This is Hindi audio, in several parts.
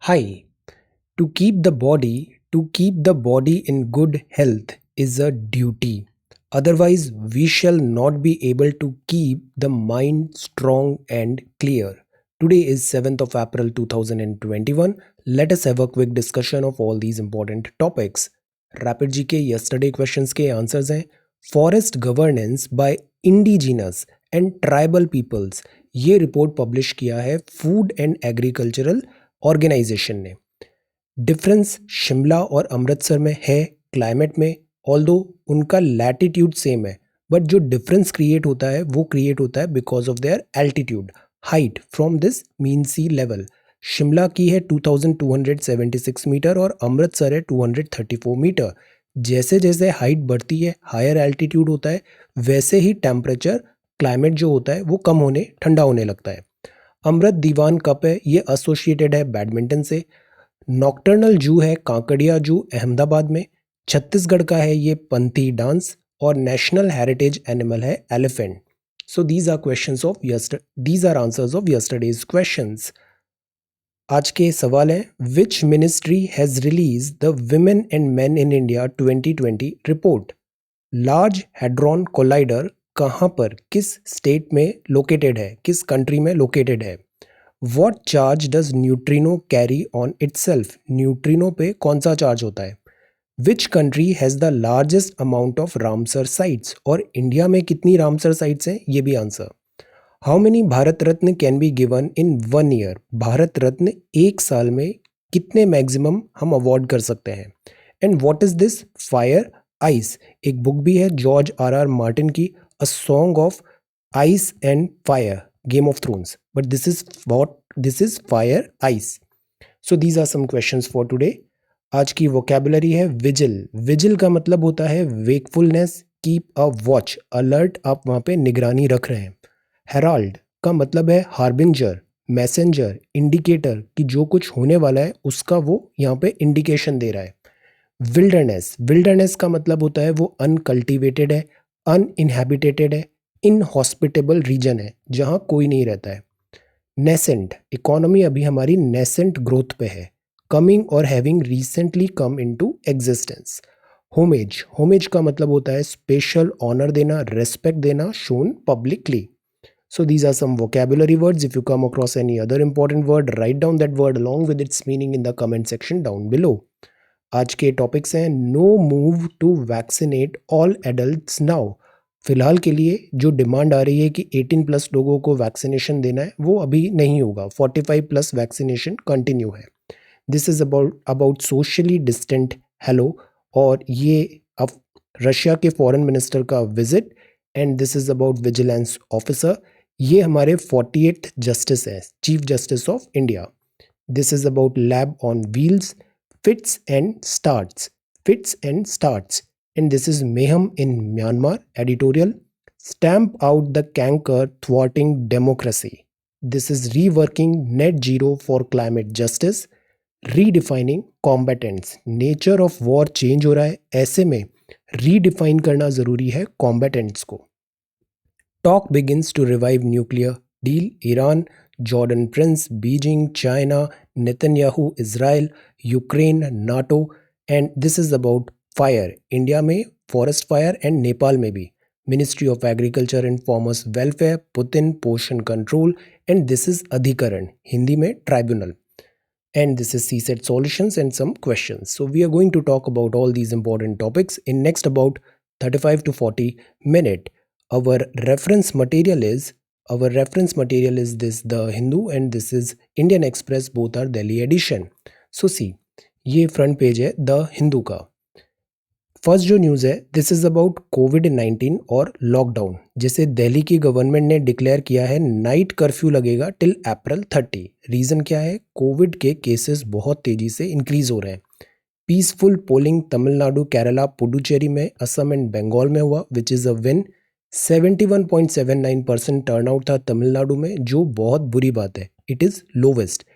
Hi, to keep the body in good health is a duty. Otherwise, we shall not be able to keep the mind strong and clear. Today is 7th of April 2021. Let us have a quick discussion of all these important topics. Rapid GK yesterday questions के answers हैं forest governance by indigenous and tribal peoples. ये रिपोर्ट पब्लिश किया है फूड एंड एग्रीकल्चरल ऑर्गेनाइजेशन ने. डिफरेंस शिमला और अमृतसर में है क्लाइमेट में. ऑल्दो उनका लैटिट्यूड सेम है, बट जो डिफरेंस क्रिएट होता है वो क्रिएट होता है because of their altitude, height from this mean sea level. Shimla की है 2276 मीटर और अमृतसर है 234 मीटर. जैसे जैसे हाइट बढ़ती है, हायर एल्टीट्यूड होता है, वैसे ही टेम्परेचर क्लाइमेट जो होता है वो कम होने, ठंडा होने लगता है. अमृत दीवान कप है, ये एसोसिएटेड है बैडमिंटन से. नॉक्टर्नल जू है कांकड़िया जू अहमदाबाद में. छत्तीसगढ़ का है ये पंथी डांस. और नेशनल हेरिटेज एनिमल है elephant. So these are answers of yesterday's questions. आज के सवाल हैं which ministry has release the women and men in India 2020 report. Large hadron collider कहाँ पर, किस स्टेट में लोकेटेड है, किस कंट्री में लोकेटेड है. What charge does neutrino carry on itself, neutrino पे कौन सा चार्ज होता है. Which country has the largest amount of Ramsar sites, और इंडिया में कितनी रामसर साइट्स हैं, ये भी answer. How many Bharat Ratna can be given in 1 year, Bharat Ratna एक साल में कितने मैक्सिमम हम अवॉर्ड कर सकते हैं. And what is this fire ice. एक बुक भी है जॉर्ज आर मार्टिन की, a song of ice and fire, game of thrones, but this is fire ice. So these are some questions for today. आज की वोकेबुलरी है विजिल. विजिल का मतलब होता है wakefulness, keep a watch, alert, आप वहाँ पे निगरानी रख रहे हैं. हेराल्ड का मतलब है हार्बिंजर, मैसेंजर, इंडिकेटर कि जो कुछ होने वाला है उसका वो यहाँ पे इंडिकेशन दे रहा है. विल्डरनेस, विल्डरनेस का मतलब होता है वो अनकल्टिवेटेड है, अनइनहैबिटेटेड है, इनहॉस्पिटेबल रीजन है जहाँ कोई नहीं रहता है. नेसेंट, इकोनॉमी अभी हमारी नेसेंट ग्रोथ पे है, कमिंग और having recently come into existence. Homage, homage का मतलब होता है स्पेशल ऑनर देना, रेस्पेक्ट देना shown publicly. So these are some vocabulary words. If you come across any other important word, write down that word along with its meaning in the comment section down below. आज के टॉपिक्स हैं no move to vaccinate all adults now. फिलहाल के लिए जो डिमांड आ रही है कि 18 प्लस लोगों को वैक्सीनेशन देना है वो अभी नहीं होगा. 45 प्लस वैक्सीनेशन कंटिन्यू है. This is about socially distant hello. और ये अब रशिया के फॉरेन मिनिस्टर का visit. And this is about vigilance officer. ये हमारे 48th जस्टिस है, chief justice of India. This is about lab on wheels, fits and starts, fits and starts. And this is mayhem in Myanmar editorial. Stamp out the canker thwarting democracy. This is reworking net zero for climate justice. Redefining combatants, nature of war change हो रहा है, ऐसे में रीडिफाइन करना जरूरी है कॉम्बेटेंट्स को. Talk begins to revive nuclear deal, Iran, Jordan prince, Beijing, China, Netanyahu, Israel, Ukraine, NATO. And this is about fire, India में फॉरेस्ट फायर एंड नेपाल में भी. Ministry of agriculture and farmers welfare, Putin, Poshan control. And this is अधिकरण, हिंदी में tribunal. And this is CSET solutions and some questions. So we are going to talk about all these important topics in next about 35 to 40 minute. Our reference material is this The Hindu and this is Indian Express, both are Delhi edition. So see, ये front page है द हिंदू का. फर्स्ट जो न्यूज़ है दिस इज़ अबाउट कोविड-19 और लॉकडाउन. जैसे दिल्ली की गवर्नमेंट ने डिक्लेयर किया है नाइट कर्फ्यू लगेगा टिल अप्रैल 30. रीज़न क्या है, कोविड के केसेस बहुत तेज़ी से इंक्रीज़ हो रहे हैं. पीसफुल पोलिंग तमिलनाडु, केरला, पुडुचेरी में, असम एंड बंगाल में हुआ which is a win. 71.79% turnout था तमिलनाडु में, जो बहुत बुरी बात है. It is lowest.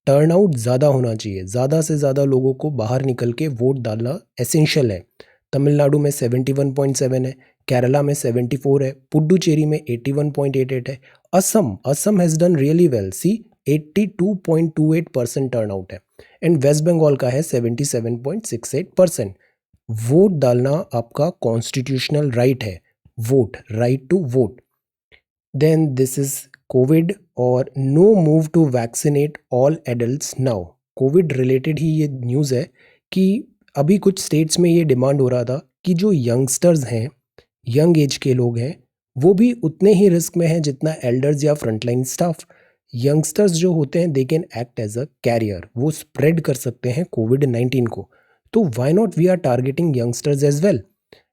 टर्नआउट ज़्यादा होना चाहिए, ज़्यादा से ज़्यादा लोगों को बाहर निकल के वोट डालना एसेंशियल है. तमिलनाडु में 71.7 है, केरला में 74 है, पुडुचेरी में 81.88 है. Assam has done really well. See 82.28% turnout है एंड वेस्ट बंगाल का है 77.68%। वोट डालना आपका कॉन्स्टिट्यूशनल राइट है, vote, right to vote. Then this is covid और no move to vaccinate all adults now. Covid related ही ये न्यूज़ है कि अभी कुछ स्टेट्स में ये डिमांड हो रहा था कि जो यंगस्टर्स हैं, यंग एज के लोग हैं, वो भी उतने ही रिस्क में हैं जितना एल्डर्स या फ्रंटलाइन स्टाफ। यंगस्टर्स जो होते हैं they can act as a carrier, वो स्प्रेड कर सकते हैं कोविड-19 को। तो why not we are targeting youngsters as well.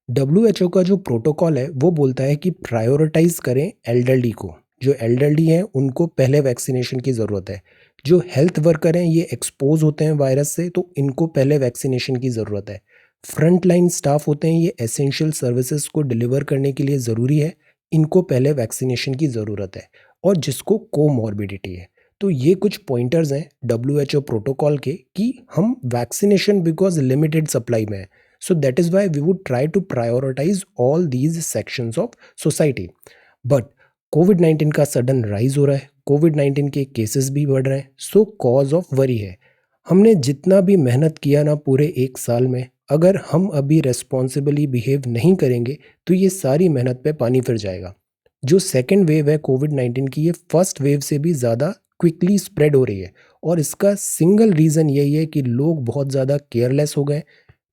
WHO का जो प्रोटोकॉल है वो बोलता है कि प्रायोरिटाइज करें एल्डरली को। जो एल्डरली हैं उनको पहले वैक्सीनेशन की ज़रूरत है। जो हेल्थ वर्कर हैं ये एक्सपोज होते हैं वायरस से, तो इनको पहले वैक्सीनेशन की ज़रूरत है। फ्रंट लाइन स्टाफ होते हैं, ये एसेंशियल सर्विसेज को डिलीवर करने के लिए ज़रूरी है, इनको पहले वैक्सीनेशन की ज़रूरत है। और जिसको कोमॉर्बिडिटी है। तो ये कुछ पॉइंटर्स हैं डब्ल्यूएचओ प्रोटोकॉल के कि हम वैक्सीनेशन बिकॉज लिमिटेड सप्लाई में है, so that is why we would try to prioritize all these sections of society. But कोविड-19 का सडन राइज हो रहा है, कोविड-19 के केसेस भी बढ़ रहे हैं, सो कॉज ऑफ वरी है। हमने जितना भी मेहनत किया ना पूरे एक साल में, अगर हम अभी रेस्पॉन्सिबली बिहेव नहीं करेंगे तो ये सारी मेहनत पे पानी फिर जाएगा। जो सेकेंड वेव है कोविड-19 की, ये फर्स्ट वेव से भी ज़्यादा क्विकली स्प्रेड हो रही है और इसका सिंगल रीज़न यही है कि लोग बहुत ज़्यादा केयरलेस हो गए।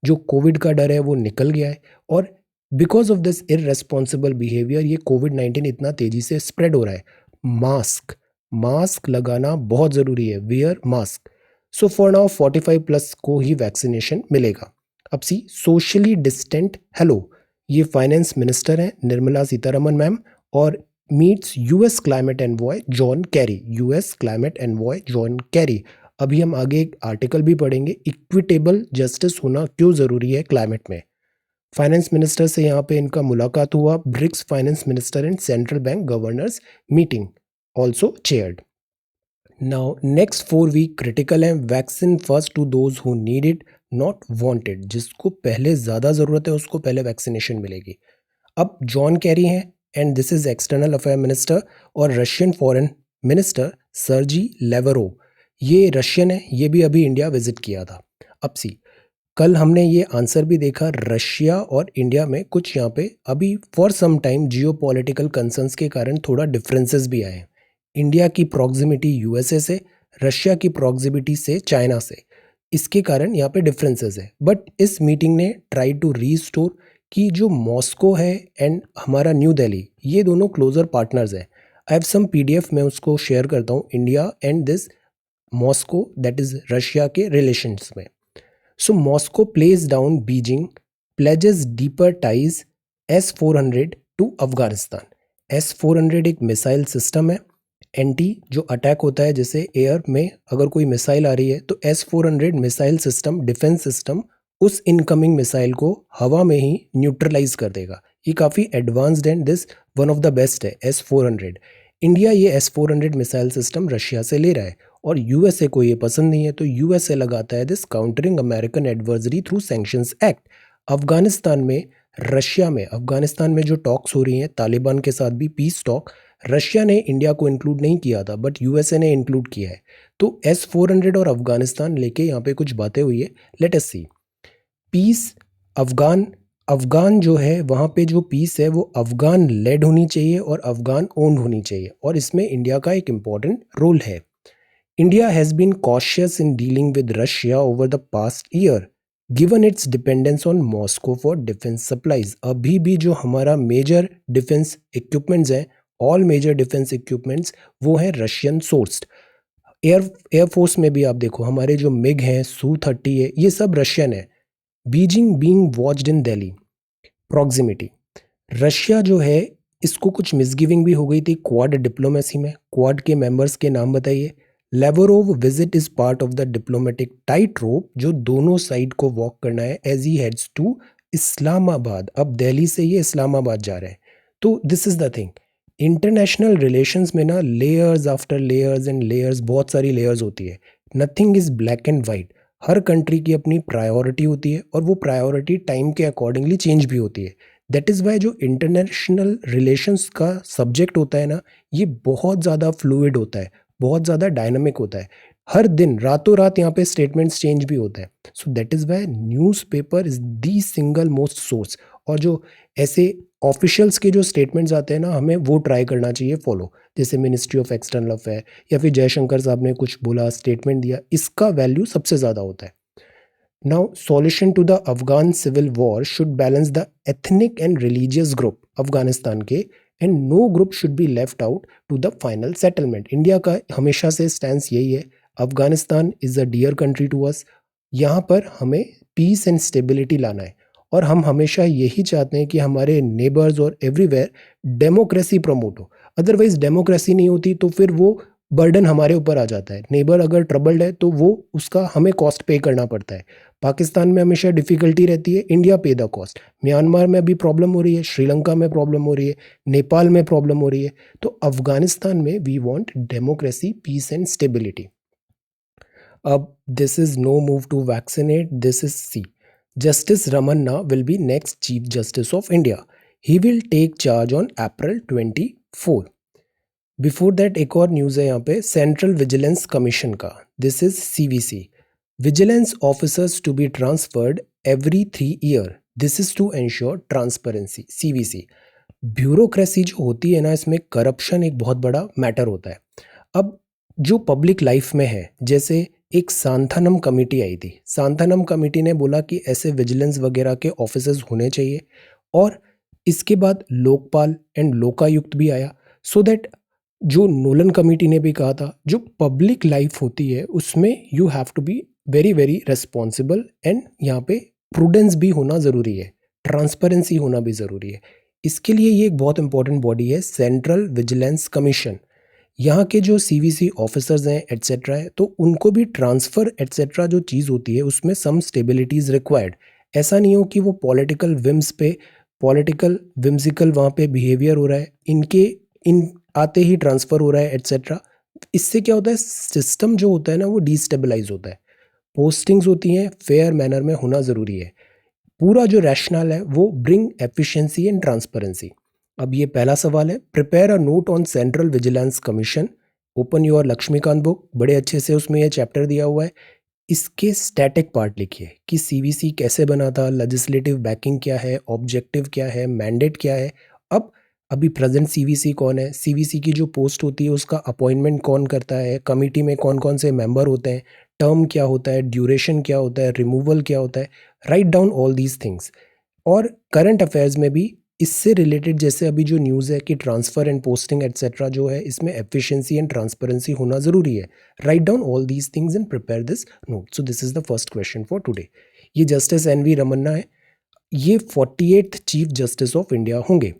जो कोविड का डर है वो निकल गया है और because of this irresponsible behaviour ये कोविड-19 इतना तेजी से स्प्रेड हो रहा है। मास्क मास्क लगाना बहुत ज़रूरी है, wear mask. So for now 45+ को ही वैक्सीनेशन मिलेगा। अब सी सोशली डिस्टेंट हेलो, ये फाइनेंस मिनिस्टर हैं निर्मला सीतारमन मैम और meets US climate envoy John Kerry, US climate envoy John Kerry. अभी हम आगे एक आर्टिकल भी पढ़ेंगे, इक्विटेबल जस्टिस होना क्यों ज़रूरी है क्लाइमेट में। फाइनेंस मिनिस्टर से यहाँ पे इनका मुलाकात हुआ, BRICS finance minister and central bank governors meeting also chaired. Now next 4 week critical है, vaccine first to those who need it not wanted. जिसको पहले ज़्यादा ज़रूरत है उसको पहले वैक्सीनेशन मिलेगी। अब जॉन कैरी हैं and this is external affair minister और रशियन फॉरेन मिनिस्टर सर्जी लेवरोव, ये रशियन है, ये भी अभी इंडिया विजिट किया था। अब सी कल हमने ये आंसर भी देखा, रशिया और इंडिया में कुछ यहाँ पे अभी for some time geopolitical concerns के कारण थोड़ा डिफरेंसेस भी आए हैं। इंडिया की प्रॉक्सिमिटी यूएसए से, रशिया की प्रॉक्सिमिटी से चाइना से, इसके कारण यहाँ पे डिफरेंसेस है। बट इस मीटिंग ने ट्राई टू रीस्टोर कि जो मॉस्को है एंड हमारा न्यू दिल्ली, ये दोनों क्लोजर पार्टनर्स हैं। आई हैव सम पीडीएफ, मैं उसको शेयर करता हूँ, India and this Moscow that is Russia के रिलेशंस में। So Moscow place down Beijing, pledges deeper ties S-400 to Afghanistan. S-400 एक मिसाइल सिस्टम है, एंटी जो अटैक होता है, जैसे एयर में अगर कोई मिसाइल आ रही है तो S-400 missile system, defence system उस इनकमिंग मिसाइल को हवा में ही न्यूट्रलाइज कर देगा। ये काफ़ी advanced and this one of the best है S-400। इंडिया ये S-400 मिसाइल सिस्टम रशिया से ले रहा है और यूएसए को ये पसंद नहीं है, तो यूएसए लगाता है this countering American adversary through sanctions act. Afghanistan में, रशिया में, अफगानिस्तान में जो टॉक्स हो रही हैं तालिबान के साथ भी पीस टॉक, रशिया ने इंडिया को इंक्लूड नहीं किया था बट यूएसए ने इंक्लूड किया है। तो S-400 और अफगानिस्तान लेके यहाँ पे कुछ बातें हुई है, लेट अस सी। पीस अफगान, अफगान जो है वहाँ पे जो पीस है वो अफगान लेड होनी चाहिए और अफगान ओन्ड होनी चाहिए और इसमें इंडिया का एक इम्पॉर्टेंट रोल है। India has been cautious in dealing with Russia over the past year, given its dependence on Moscow for defense supplies. अभी भी जो हमारा मेजर डिफेंस इक्विपमेंट्स हैं, ऑल मेजर डिफेंस इक्विपमेंट्स वो हैं रशियन सोर्स्ड। एयरफोर्स में भी आप देखो हमारे जो मिग हैं, Su-30 है, ये सब रशियन है। Beijing being watched in Delhi, proximity. Russia जो है इसको कुछ मिसगिविंग भी हो गई थी क्वाड डिप्लोमेसी में। क्वाड के मेंबर्स के नाम बताइए। Lavrov visit is part of the diplomatic tight rope, जो दोनों साइड को वॉक करना है as he heads to Islamabad. अब दिल्ली से ये इस्लामाबाद जा रहे हैं। तो this is the thing, international relations में ना layers after layers and layers, बहुत सारी लेयर्स होती है। Nothing is black and white. Her country की अपनी प्रायोरिटी होती है और वो प्रायोरिटी टाइम के अकॉर्डिंगली चेंज भी होती है। दैट इज़ वाई जो इंटरनेशनल रिलेशंस का सब्जेक्ट होता है ना, ये बहुत ज़्यादा फ्लूइड होता है, बहुत ज़्यादा डायनामिक होता है, हर दिन रातों रात यहाँ पे स्टेटमेंट्स चेंज भी होता है। So that is why newspaper is the single most source. और जो ऐसे ऑफिशियल्स के जो स्टेटमेंट्स आते हैं ना, हमें वो ट्राई करना चाहिए फॉलो, जैसे मिनिस्ट्री ऑफ एक्सटर्नल अफेयर या फिर जयशंकर साहब ने कुछ बोला, स्टेटमेंट दिया, इसका वैल्यू सबसे ज़्यादा होता है। Now, solution to the Afghan civil war should balance the ethnic and religious group Afghanistan के, and no group should be left out to the final settlement. India का हमेशा से स्टैंस यही है, Afghanistan is a dear country to us, यहाँ पर हमें पीस एंड स्टेबिलिटी लाना है, और हम हमेशा यही चाहते हैं कि हमारे नेबर्स और एवरीवेयर डेमोक्रेसी प्रमोट हो। अदरवाइज डेमोक्रेसी नहीं होती तो फिर वो बर्डन हमारे ऊपर आ जाता है। नेबर अगर ट्रबल्ड है तो वो उसका हमें कॉस्ट पे करना पड़ता है। पाकिस्तान में हमेशा डिफ़िकल्टी रहती है, इंडिया पे द कॉस्ट। म्यांमार में अभी प्रॉब्लम हो रही है, श्रीलंका में प्रॉब्लम हो रही है, नेपाल में प्रॉब्लम हो रही है। तो अफगानिस्तान में we want democracy, peace and stability. अब this is no move to vaccinate, this is see. Justice Ramana will be next chief justice of India. He will take charge on April 24। Before that एक और न्यूज़ है यहाँ पे, सेंट्रल विजिलेंस कमीशन का, this is CVC. Vigilance officers to be transferred every 3 year, this is to ensure transparency. CVC bureaucracy जो होती है ना, इसमें करप्शन एक बहुत बड़ा मैटर होता है। अब जो पब्लिक लाइफ में है, जैसे एक सांथानम कमेटी आई थी, सांथानम कमेटी ने बोला कि ऐसे विजिलेंस वगैरह के ऑफिसर्स होने चाहिए, और इसके बाद लोकपाल एंड लोकायुक्त भी आया। सो दैट जो नोलन कमेटी ने भी कहा था, जो पब्लिक लाइफ होती है उसमें you have to be very very responsible, and यहाँ पे प्रूडेंस भी होना ज़रूरी है, ट्रांसपेरेंसी होना भी ज़रूरी है। इसके लिए ये एक बहुत इंपॉर्टेंट बॉडी है, सेंट्रल विजिलेंस कमीशन। यहाँ के जो सीवीसी ऑफिसर्स हैं एट्सेट्रा है, तो उनको भी ट्रांसफ़र एट्सेट्रा जो चीज़ होती है उसमें सम स्टेबिलिटीज़ रिक्वायर्ड। ऐसा नहीं हो कि वो पॉलिटिकल विम्स पे, पॉलिटिकल विम्सिकल वहाँ पे बिहेवियर हो रहा है, इनके इन आते ही ट्रांसफ़र हो रहा है एट्सेट्रा। इससे क्या होता है, सिस्टम जो होता है ना वो डिस्टेबलाइज होता है। पोस्टिंग्स होती हैं फेयर मैनर में होना ज़रूरी है। पूरा जो रैशनल है वो ब्रिंग एफिशिएंसी एंड ट्रांसपेरेंसी। अब ये पहला सवाल है, prepare a note on central vigilance commission, open your Laxmikanth book, बड़े अच्छे से उसमें ये चैप्टर दिया हुआ है। इसके स्टैटिक पार्ट लिखिए कि सीवीसी कैसे बना था, लेजिस्लेटिव बैकिंग क्या है, ऑब्जेक्टिव क्या है, मैंडेट क्या है। अब अभी प्रेजेंट सीवीसी कौन है, सीवीसी की जो पोस्ट होती है उसका अपॉइंटमेंट कौन करता है, कमिटी में कौन कौन से मेंबर होते हैं, टर्म क्या होता है, ड्यूरेशन क्या होता है, रिमूवल क्या होता है। Write down all these things. और करंट अफेयर्स में भी इससे रिलेटेड, जैसे अभी जो न्यूज़ है कि ट्रांसफ़र एंड पोस्टिंग एट्सेट्रा जो है, इसमें एफिशिएंसी एंड ट्रांसपेरेंसी होना ज़रूरी है। Write down all these things and prepare this note. So this is the first question for today. ये जस्टिस एन वी रमन्ना है, ये 48th chief justice of India होंगे।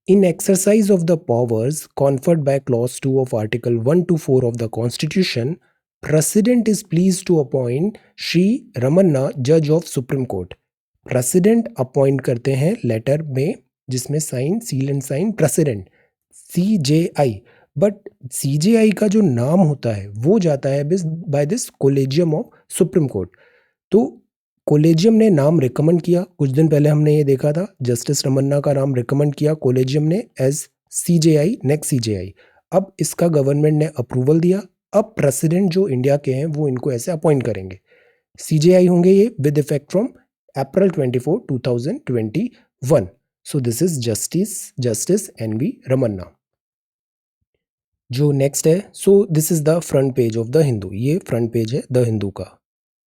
In exercise of the powers conferred by Clause 2 of Article 1 to 4 of the Constitution, President is pleased to appoint Shri Ramanna, Judge of Supreme Court. President appoint करते हैं लेटर में, जिसमें sign, seal and sign president, CJI। But CJI का जो नाम होता है वो जाता है by this collegium of supreme court. तो कोलेजियम ने नाम रिकमेंड किया, कुछ दिन पहले हमने ये देखा था, जस्टिस रमन्ना का नाम रिकमेंड किया कोलेजियम ने एज CJI, नेक्स्ट CJI। अब इसका गवर्नमेंट ने अप्रूवल दिया, अब प्रेसिडेंट जो इंडिया के हैं वो इनको ऐसे अपॉइंट करेंगे। CJI होंगे ये with effect from April 24, 2021। So this is justice NV Ramana. जो नेक्स्ट है, so this is the front page of the Hindu, ये फ्रंट पेज है द हिंदू का।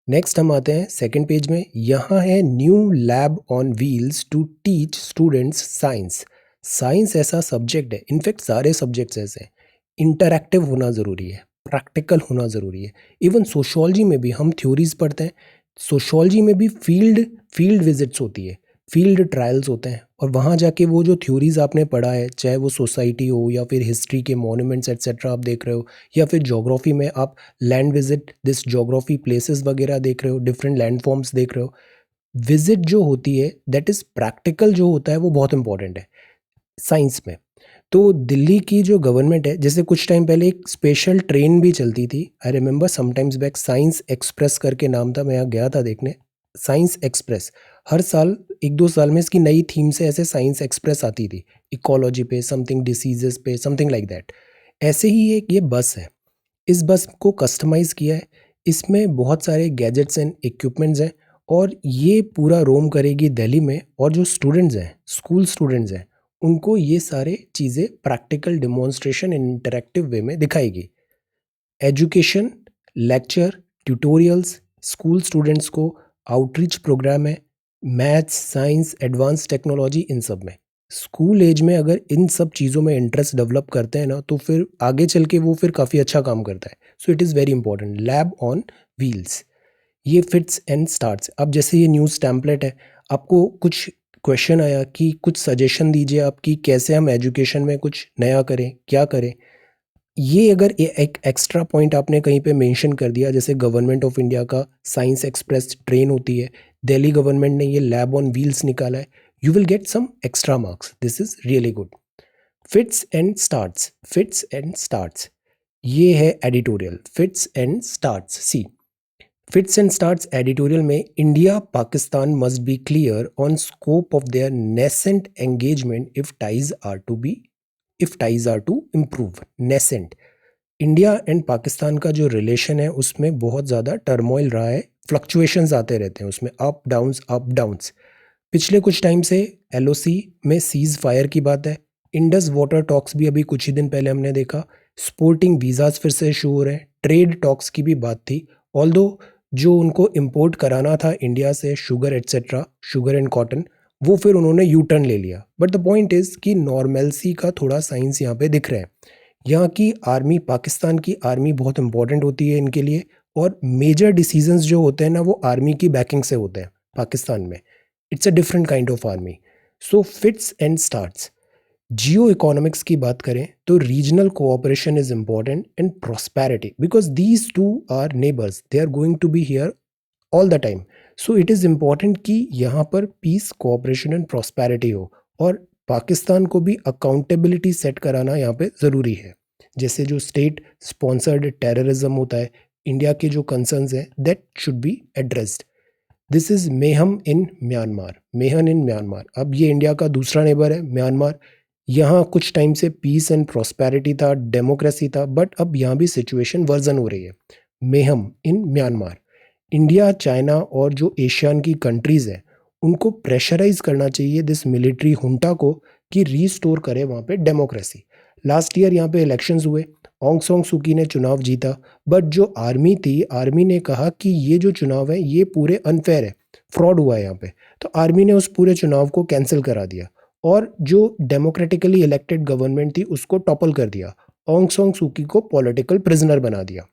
नेक्स्ट हम आते हैं सेकंड पेज में, यहाँ है new lab on wheels to teach students science. Science ऐसा सब्जेक्ट है, इनफैक्ट सारे सब्जेक्ट्स ऐसे हैं, इंटरैक्टिव होना ज़रूरी है, प्रैक्टिकल होना ज़रूरी है। इवन सोशोलॉजी में भी हम थ्योरीज पढ़ते हैं, सोशोलॉजी में भी फील्ड विजिट्स होती है, फील्ड ट्रायल्स होते हैं, और वहाँ जाके वो जो थ्योरीज आपने पढ़ा है, चाहे वो सोसाइटी हो या फिर हिस्ट्री के मॉन्यूमेंट्स एट्सेट्रा आप देख रहे हो, या फिर ज्योग्राफी में आप land visit this geography places वगैरह देख रहे हो, डिफरेंट लैंड फॉर्म्स देख रहे हो। विजिट जो होती है दैट इज़ प्रैक्टिकल जो होता है वो बहुत इंपॉर्टेंट है साइंस में। तो दिल्ली की जो गवर्नमेंट है, जैसे कुछ टाइम पहले एक स्पेशल ट्रेन भी चलती थी, I remember sometimes back, science express करके नाम था, मैं यहाँ गया था देखने, साइंस एक्सप्रेस। हर साल 1-2 साल में इसकी नई थीम से ऐसे साइंस एक्सप्रेस आती थी, इकोलॉजी पे, समथिंग डिसीजेस पे, समथिंग लाइक दैट। ऐसे ही एक ये बस है, इस बस को कस्टमाइज़ किया है, इसमें बहुत सारे गैजेट्स एंड इक्विपमेंट्स हैं और ये पूरा रोम करेगी दिल्ली में। और जो स्टूडेंट्स हैं, स्कूल स्टूडेंट्स हैं, उनको ये सारे चीज़ें प्रैक्टिकल डेमोन्स्ट्रेशन इन इंटरैक्टिव वे में दिखाएगी। Education, lecture, tutorials, school students को आउटरीच प्रोग्राम है, मैथ्स, साइंस, एडवांस टेक्नोलॉजी, इन सब में। स्कूल एज में अगर इन सब चीज़ों में इंटरेस्ट डेवलप करते हैं ना, तो फिर आगे चल के वो फिर काफ़ी अच्छा काम करता है। सो it is very important. Lab on wheels, ये फिट्स एंड स्टार्ट्स। अब जैसे ये न्यूज़ टेम्पलेट है, आपको कुछ क्वेश्चन आया कि कुछ सजेशन दीजिए आप कि कैसे हम एजुकेशन में कुछ नया करें, क्या करें। ये अगर एक एक्स्ट्रा पॉइंट आपने कहीं पे मेंशन कर दिया, जैसे गवर्नमेंट ऑफ इंडिया का साइंस एक्सप्रेस ट्रेन होती है, दिल्ली गवर्नमेंट ने ये लैब ऑन व्हील्स निकाला है, you will get some extra marks. This is really good. Fits and starts, fits and starts, ये है editorial. Fits and starts, see fits and starts editorial में India Pakistan must be clear on scope of their nascent engagement if ties are to improve. Nascent, India and Pakistan का जो रिलेशन है उसमें बहुत ज़्यादा टर्मोइल रहा है, फ्लक्चुएशंस आते रहते हैं उसमें, अप डाउन्स अप डाउन्स। पिछले कुछ टाइम से एलओसी में सीज फायर की बात है, इंडस वाटर टॉक्स भी अभी कुछ ही दिन पहले हमने देखा, स्पोर्टिंग वीज़ाज फिर से इशू हो रहे हैं, ट्रेड टॉक्स की भी बात थी। ऑल्दो जो उनको इम्पोर्ट कराना था इंडिया से sugar etcetera, sugar and cotton, वो फिर उन्होंने यू टर्न ले लिया। बट द पॉइंट इज़ कि नॉर्मेलसी का थोड़ा साइंस यहाँ पे दिख रहा है। यहाँ की आर्मी, पाकिस्तान की आर्मी बहुत इंपॉर्टेंट होती है इनके लिए, और मेजर डिसीजंस जो होते हैं ना, वो आर्मी की बैकिंग से होते हैं पाकिस्तान में। It's a different kind of army. So fits and starts. Geo economics की बात करें तो regional cooperation is important and prosperity, because these two are neighbours, they are going to be here all the time. So it is important कि यहाँ पर पीस, कोऑपरेशन एंड प्रॉस्पेरिटी हो, और पाकिस्तान को भी अकाउंटेबिलिटी सेट कराना यहाँ पे ज़रूरी है। जैसे जो स्टेट स्पॉन्सर्ड टेररिज्म होता है, इंडिया के जो कंसर्न्स हैं, that should be addressed. This is mayhem in Myanmar, Mahan in Myanmar. अब ये इंडिया का दूसरा नेबर है म्यांमार। यहाँ कुछ टाइम से पीस एंड प्रॉस्पेरिटी था, डेमोक्रेसी था, बट अब यहाँ भी सिचुएशन वर्जन हो रही है। Mayhem in Myanmar. India, China और जो एशियन की कंट्रीज़ हैं, उनको प्रेशराइज करना चाहिए दिस मिलिट्री हुंटा को कि रीस्टोर करे वहाँ पे डेमोक्रेसी। लास्ट ईयर यहाँ पे इलेक्शंस हुए, ऑन्ग सॉन्ग सूकी ने चुनाव जीता, बट जो आर्मी थी, आर्मी ने कहा कि ये जो चुनाव है ये पूरे अनफेयर है, फ्रॉड हुआ है यहाँ पे। तो आर्मी ने उस पूरे चुनाव को कैंसिल करा दिया और जो डेमोक्रेटिकली इलेक्टेड गवर्नमेंट थी उसको टॉपल कर दिया, ऑन्ग सॉन्ग सूकी को पॉलिटिकल प्रिजनर बना दिया।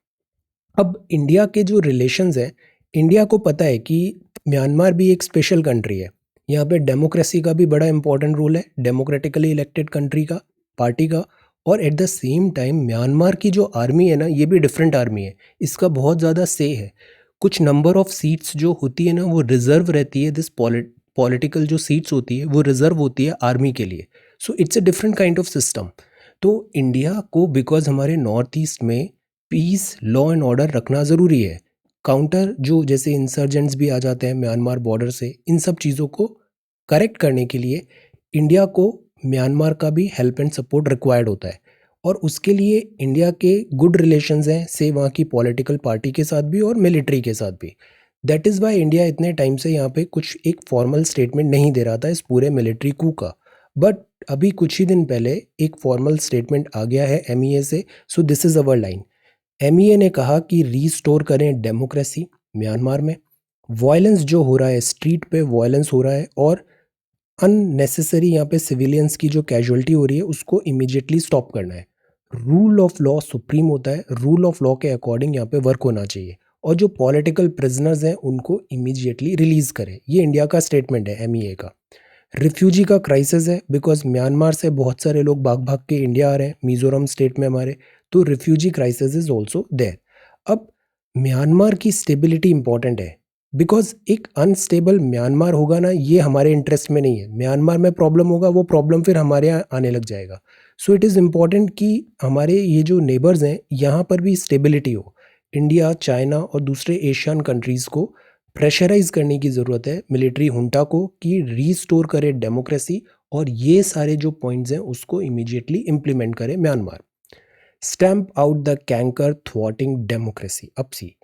अब इंडिया के जो रिलेशंस हैं, इंडिया को पता है कि म्यांमार भी एक स्पेशल कंट्री है, यहाँ पे डेमोक्रेसी का भी बड़ा इंपॉर्टेंट रोल है, डेमोक्रेटिकली इलेक्टेड कंट्री का, पार्टी का। और at the same time Myanmar की जो आर्मी है ना, ये भी डिफरेंट आर्मी है, इसका बहुत ज़्यादा से है। कुछ नंबर ऑफ सीट्स जो होती है ना, वो रिजर्व रहती है, दिस पॉलिटिकल जो सीट्स होती है वो रिजर्व होती है आर्मी के लिए। So it's a different kind of system. तो इंडिया को, बिकॉज हमारे नॉर्थ ईस्ट में पीस, लॉ एंड ऑर्डर रखना ज़रूरी है। काउंटर जो जैसे इंसर्जेंट्स भी आ जाते हैं म्यांमार बॉर्डर से, इन सब चीज़ों को करेक्ट करने के लिए इंडिया को म्यांमार का भी हेल्प एंड सपोर्ट रिक्वायर्ड होता है। और उसके लिए इंडिया के गुड रिलेशंस हैं से वहाँ की पॉलिटिकल पार्टी के साथ भी और मिलिट्री के साथ भी। दैट इज़ वाई इंडिया इतने टाइम से यहाँ पे कुछ एक फॉर्मल स्टेटमेंट नहीं दे रहा था इस पूरे मिलिट्री कू का। बट अभी कुछ ही दिन पहले एक फॉर्मल स्टेटमेंट आ गया है एमईए से। So this is our line. MEA ने कहा कि रीस्टोर करें डेमोक्रेसी म्यांमार में। वायलेंस जो हो रहा है, स्ट्रीट पे वायलेंस हो रहा है और अननेसेसरी यहाँ पे सिविलियंस की जो कैजुअलिटी हो रही है उसको इमीडिएटली स्टॉप करना है। रूल ऑफ लॉ सुप्रीम होता है, रूल ऑफ लॉ के अकॉर्डिंग यहाँ पे वर्क होना चाहिए, और जो पॉलिटिकल प्रिजनर्स हैं उनको इमीडिएटली रिलीज करें। ये इंडिया का स्टेटमेंट है एमईए का। रिफ्यूजी का क्राइसिस है, बिकॉज म्यांमार से बहुत सारे लोग भाग भाग के इंडिया आ रहे हैं, मिजोरम स्टेट में हमारे, तो refugee crisis is also there. अब म्यांमार की स्टेबिलिटी इंपॉर्टेंट है, बिकॉज एक अनस्टेबल म्यांमार होगा ना, ये हमारे इंटरेस्ट में नहीं है। म्यांमार में प्रॉब्लम होगा, वो प्रॉब्लम फिर हमारे यहाँ आने लग जाएगा। सो इट इज़ इम्पॉर्टेंट कि हमारे ये जो नेबर्स हैं यहाँ पर भी स्टेबिलिटी हो। इंडिया, चाइना और दूसरे एशियन कंट्रीज़ को प्रेशराइज करने की ज़रूरत है मिलिट्री हुंटा को कि रीस्टोर करे डेमोक्रेसी, और ये सारे जो पॉइंट्स हैं उसको इमीडिएटली इम्प्लीमेंट करे Myanmar. Stamp out the canker thwarting democracy. अब सी,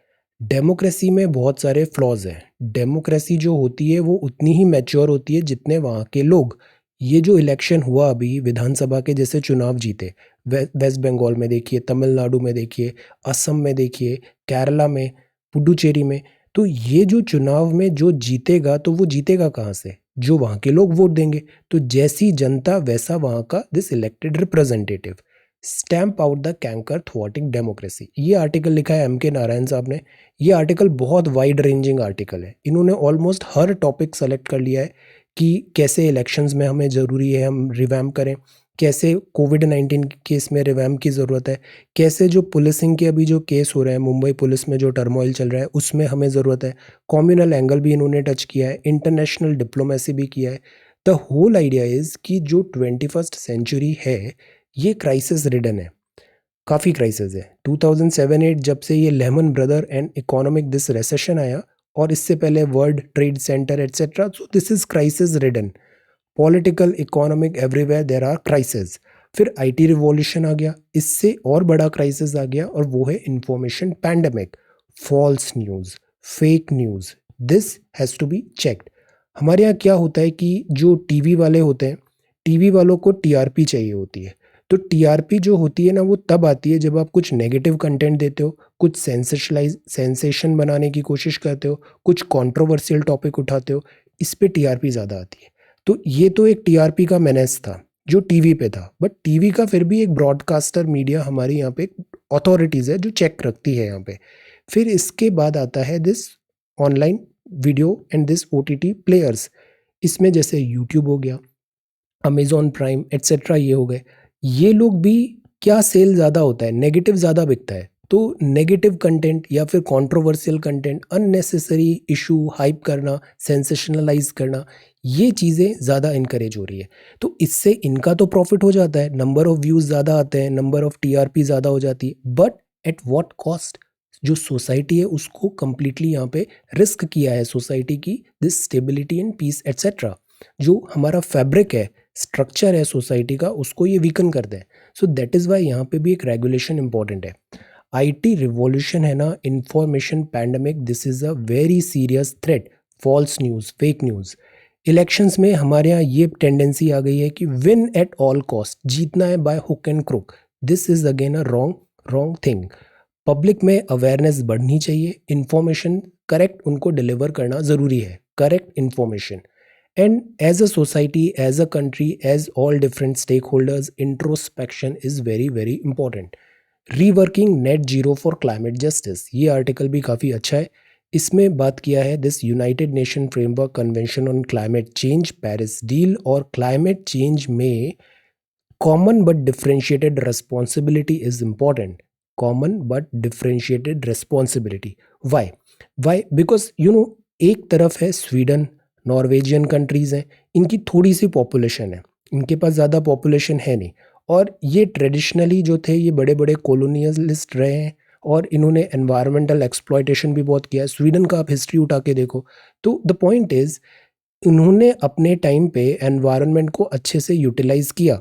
डेमोक्रेसी में बहुत सारे फ्लॉज हैं। डेमोक्रेसी जो होती है वो उतनी ही मैच्योर होती है जितने वहाँ के लोग, ये जो इलेक्शन हुआ अभी विधानसभा के जैसे चुनाव जीते, वेस्ट बंगाल में देखिए, तमिलनाडु में देखिए, असम में देखिए, केरला में, पुडुचेरी में, तो ये जो चुनाव में जो जीतेगा तो वो जीतेगा कहाँ से? जो वहाँ के लोग वोट देंगे। तो जैसी जनता वैसा वहाँ का this elected representative. Stamp out the canker thwarting democracy, ये आर्टिकल लिखा है एम के नारायण साहब ने। ये आर्टिकल बहुत वाइड रेंजिंग आर्टिकल है। इन्होंने ऑलमोस्ट हर टॉपिक सेलेक्ट कर लिया है कि कैसे इलेक्शंस में हमें ज़रूरी है हम रिवैम्प करें, कैसे कोविड-19 केस में रिवैम्प की ज़रूरत है, कैसे जो पुलिसिंग के अभी जो केस हो रहे हैं, मुंबई पुलिस में जो टर्मोइल चल रहा है उसमें हमें ज़रूरत है। कम्युनल एंगल भी इन्होंने टच किया है, इंटरनेशनल डिप्लोमेसी भी किया है। द होल आइडिया इज़ कि जो 21st सेंचुरी है ये क्राइसिस रिडन है, काफ़ी क्राइसिस है। 2007-8 जब से ये Lehman brother and economic this recession आया, और इससे पहले world trade centre etcetera, so this is crisis ridden. Political, economic, everywhere there are crisis. फिर आईटी रिवॉल्यूशन आ गया, इससे और बड़ा क्राइसिस आ गया, और वो है information pandemic. False news, fake news, this has to be checked. हमारे यहाँ क्या होता है कि जो टीवी वाले होते हैं, टीवी वालों को टीआरपी चाहिए होती है। तो टीआरपी जो होती है ना वो तब आती है जब आप कुछ नेगेटिव कंटेंट देते हो, कुछ सेंसेशन बनाने की कोशिश करते हो, कुछ कंट्रोवर्शियल टॉपिक उठाते हो, इस पे टीआरपी ज़्यादा आती है। तो ये तो एक टीआरपी का मैनेज था जो टीवी पे था, बट टीवी का फिर भी एक ब्रॉडकास्टर मीडिया हमारे यहाँ पे अथॉरिटीज़ है जो चेक रखती है यहाँ पे। फिर इसके बाद आता है this online video and this OTT players. इसमें जैसे यूट्यूब हो गया, अमेजॉन प्राइम एटसेट्रा, ये हो गए। ये लोग भी, क्या सेल ज़्यादा होता है? नेगेटिव ज़्यादा बिकता है। तो नेगेटिव कंटेंट या फिर controversial content, unnecessary issue hype करना, सेंसेशनलाइज करना, ये चीज़ें ज़्यादा इनकरेज हो रही है। तो इससे इनका तो प्रॉफिट हो जाता है, नंबर ऑफ व्यूज़ ज़्यादा आते हैं, नंबर ऑफ टीआरपी ज़्यादा हो जाती है, बट एट व्हाट कॉस्ट? जो सोसाइटी है उसको कंप्लीटली यहाँ पे रिस्क किया है, सोसाइटी की this stability and peace etcetera. जो हमारा फैब्रिक है, स्ट्रक्चर है सोसाइटी का, उसको ये वीकन कर दें। सो दैट इज़ वाई यहाँ पे भी एक रेगुलेशन इंपॉर्टेंट है। आईटी रिवॉल्यूशन है ना, information pandemic, this is a very serious threat. False news, fake news, elections में हमारे यहाँ ये टेंडेंसी आ गई है कि विन एट ऑल कॉस्ट, जीतना है by hook and crook. This is again a wrong wrong thing. Public में अवेयरनेस बढ़नी चाहिए, इन्फॉर्मेशन करेक्ट उनको डिलीवर करना ज़रूरी है, correct information. And as a society, as a country, as all different stakeholders, introspection is very, very important. Reworking net zero for climate justice, ये आर्टिकल भी काफ़ी अच्छा है। इसमें बात किया है this united nation framework convention on climate change, Paris deal, और क्लाइमेट चेंज में common but differentiated responsibility is important. Common but differentiated responsibility, why? Why because you know, एक तरफ है स्वीडन, नॉर्वेजियन कंट्रीज़ हैं, इनकी थोड़ी सी पॉपुलेशन है, इनके पास ज़्यादा पॉपुलेशन है नहीं, और ये ट्रेडिशनली जो थे ये बड़े बड़े कॉलोनियलिस्ट रहे हैं, और इन्होंने एनवायरमेंटल एक्सप्लॉयटेशन भी बहुत किया है। स्वीडन का आप हिस्ट्री उठा के देखो। तो द पॉइंट इज़, उन्होंने अपने टाइम पे एनवायरनमेंट को अच्छे से यूटिलाइज किया,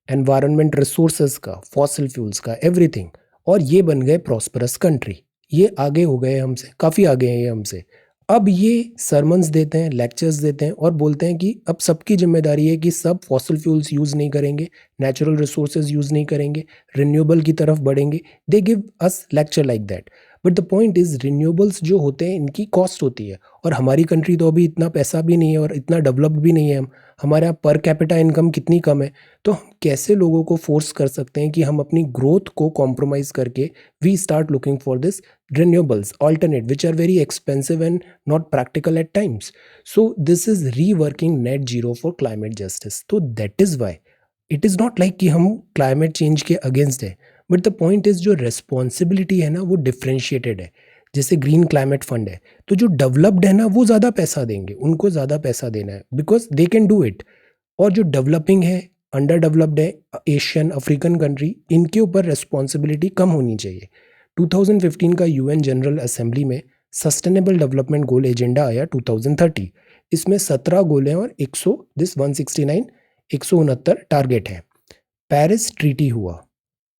एनवायरनमेंट, रिसोर्सेज का, फॉसिल फ्यूल्स का, एवरीथिंग, और ये बन गए प्रॉस्परस कंट्री। ये आगे हो गए हमसे, काफ़ी आगे हैं ये हमसे। अब ये सरमन्स देते हैं, लेक्चर्स देते हैं, और बोलते हैं कि अब सबकी जिम्मेदारी है कि सब फॉसिल फ्यूल्स यूज़ नहीं करेंगे, नेचुरल रिसोर्सेज यूज़ नहीं करेंगे, रिन्यूएबल की तरफ बढ़ेंगे। They give us lecture like that. But the point is, renewables जो होते हैं इनकी कॉस्ट होती है, और हमारी कंट्री तो अभी इतना पैसा भी नहीं है और इतना डेवलप्ड भी नहीं है। हम, हमारे यहाँ पर कैपिटा इनकम कितनी कम है। तो हम कैसे लोगों को फोर्स कर सकते हैं कि हम अपनी ग्रोथ को कॉम्प्रोमाइज़ करके we start looking for this renewables alternate which are very expensive and not practical at times. So this is reworking net zero for climate justice. So that is why it is not like कि हम climate change के against है, but the point is जो responsibility है ना वो differentiated है। जैसे ग्रीन क्लाइमेट फंड है, तो जो डेवलप्ड है ना वो ज़्यादा पैसा देंगे, उनको ज़्यादा पैसा देना है because they can do it. और जो डेवलपिंग है, अंडर डेवलप्ड है, एशियन, अफ्रीकन कंट्री, इनके ऊपर रिस्पॉन्सिबिलिटी कम होनी चाहिए। 2015 का यूएन जनरल असेंबली में सस्टेनेबल डेवलपमेंट गोल एजेंडा आया 2030। इसमें 17 गोल हैं और 169 169 टारगेट है। पेरिस ट्रीटी हुआ,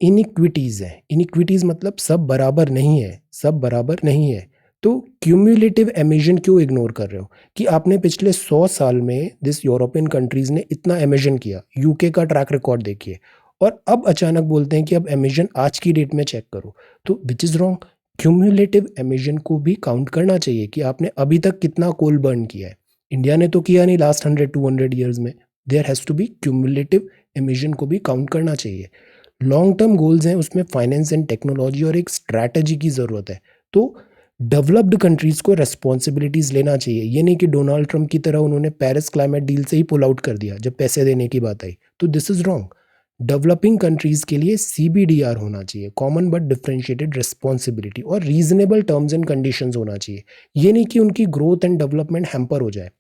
इनिक्विटीज़ हैं। इनिक्विटीज़ मतलब सब बराबर नहीं है, सब बराबर नहीं है। तो क्यूम्युलेटिव एमिशन क्यों इग्नोर कर रहे हो कि आपने पिछले 100 साल में दिस यूरोपियन कंट्रीज़ ने इतना एमिशन किया, यूके का ट्रैक रिकॉर्ड देखिए, और अब अचानक बोलते हैं कि अब एमिशन आज की डेट में चेक करो, तो which is wrong. Cumulative emission को भी काउंट करना चाहिए कि आपने अभी तक कितना कोल बर्न किया है। इंडिया ने तो किया नहीं लास्ट 100-200 ईयर्स में। There has to be cumulative emission को भी काउंट करना चाहिए। लॉन्ग टर्म गोल्स हैं, उसमें फाइनेंस एंड टेक्नोलॉजी और एक स्ट्रैटेजी की ज़रूरत है। तो डेवलप्ड कंट्रीज़ को रेस्पॉन्सिबिलिटीज़ लेना चाहिए। ये नहीं कि डोनाल्ड ट्रंप की तरह उन्होंने पेरिस क्लाइमेट डील से ही पुल आउट कर दिया जब पैसे देने की बात आई, तो this is wrong. Developing countries के लिए CBDR होना चाहिए, कॉमन बट डिफरेंशिएटेड रिस्पॉन्सिबिलिटी, और रीजनेबल टर्म्स एंड कंडीशंस होना चाहिए। ये नहीं कि उनकी ग्रोथ एंड डेवलपमेंट हैम्पर हो जाए।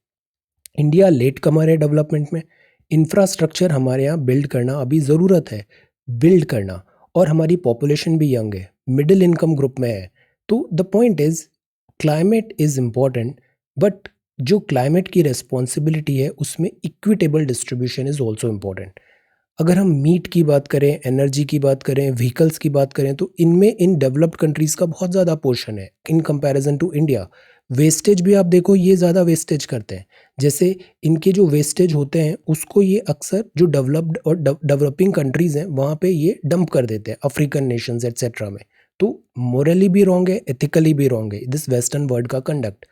इंडिया लेट कमर है डेवलपमेंट में। इंफ्रास्ट्रक्चर हमारे यहाँ बिल्ड करना अभी ज़रूरत है, बिल्ड करना, और हमारी पॉपुलेशन भी यंग है, मिडिल इनकम ग्रुप में है। तो the point is climate is important, but जो क्लाइमेट की रिस्पॉन्सिबिलिटी है उसमें equitable distribution is also important. अगर हम मीट की बात करें, एनर्जी की बात करें, व्हीकल्स की बात करें, तो इनमें इन डेवलप्ड कंट्रीज़ का बहुत ज़्यादा पोर्शन है in comparison to India. Wastage भी आप देखो, ये ज़्यादा वेस्टेज करते हैं। जैसे इनके जो वेस्टेज होते हैं उसको ये अक्सर जो डेवलप्ड और डेवलपिंग कंट्रीज़ हैं वहाँ पे ये डंप कर देते हैं, अफ्रीकन नेशंस एट्सेट्रा में। तो मोरली भी रॉन्ग है, एथिकली भी रॉन्ग है दिस वेस्टर्न वर्ल्ड का कंडक्ट।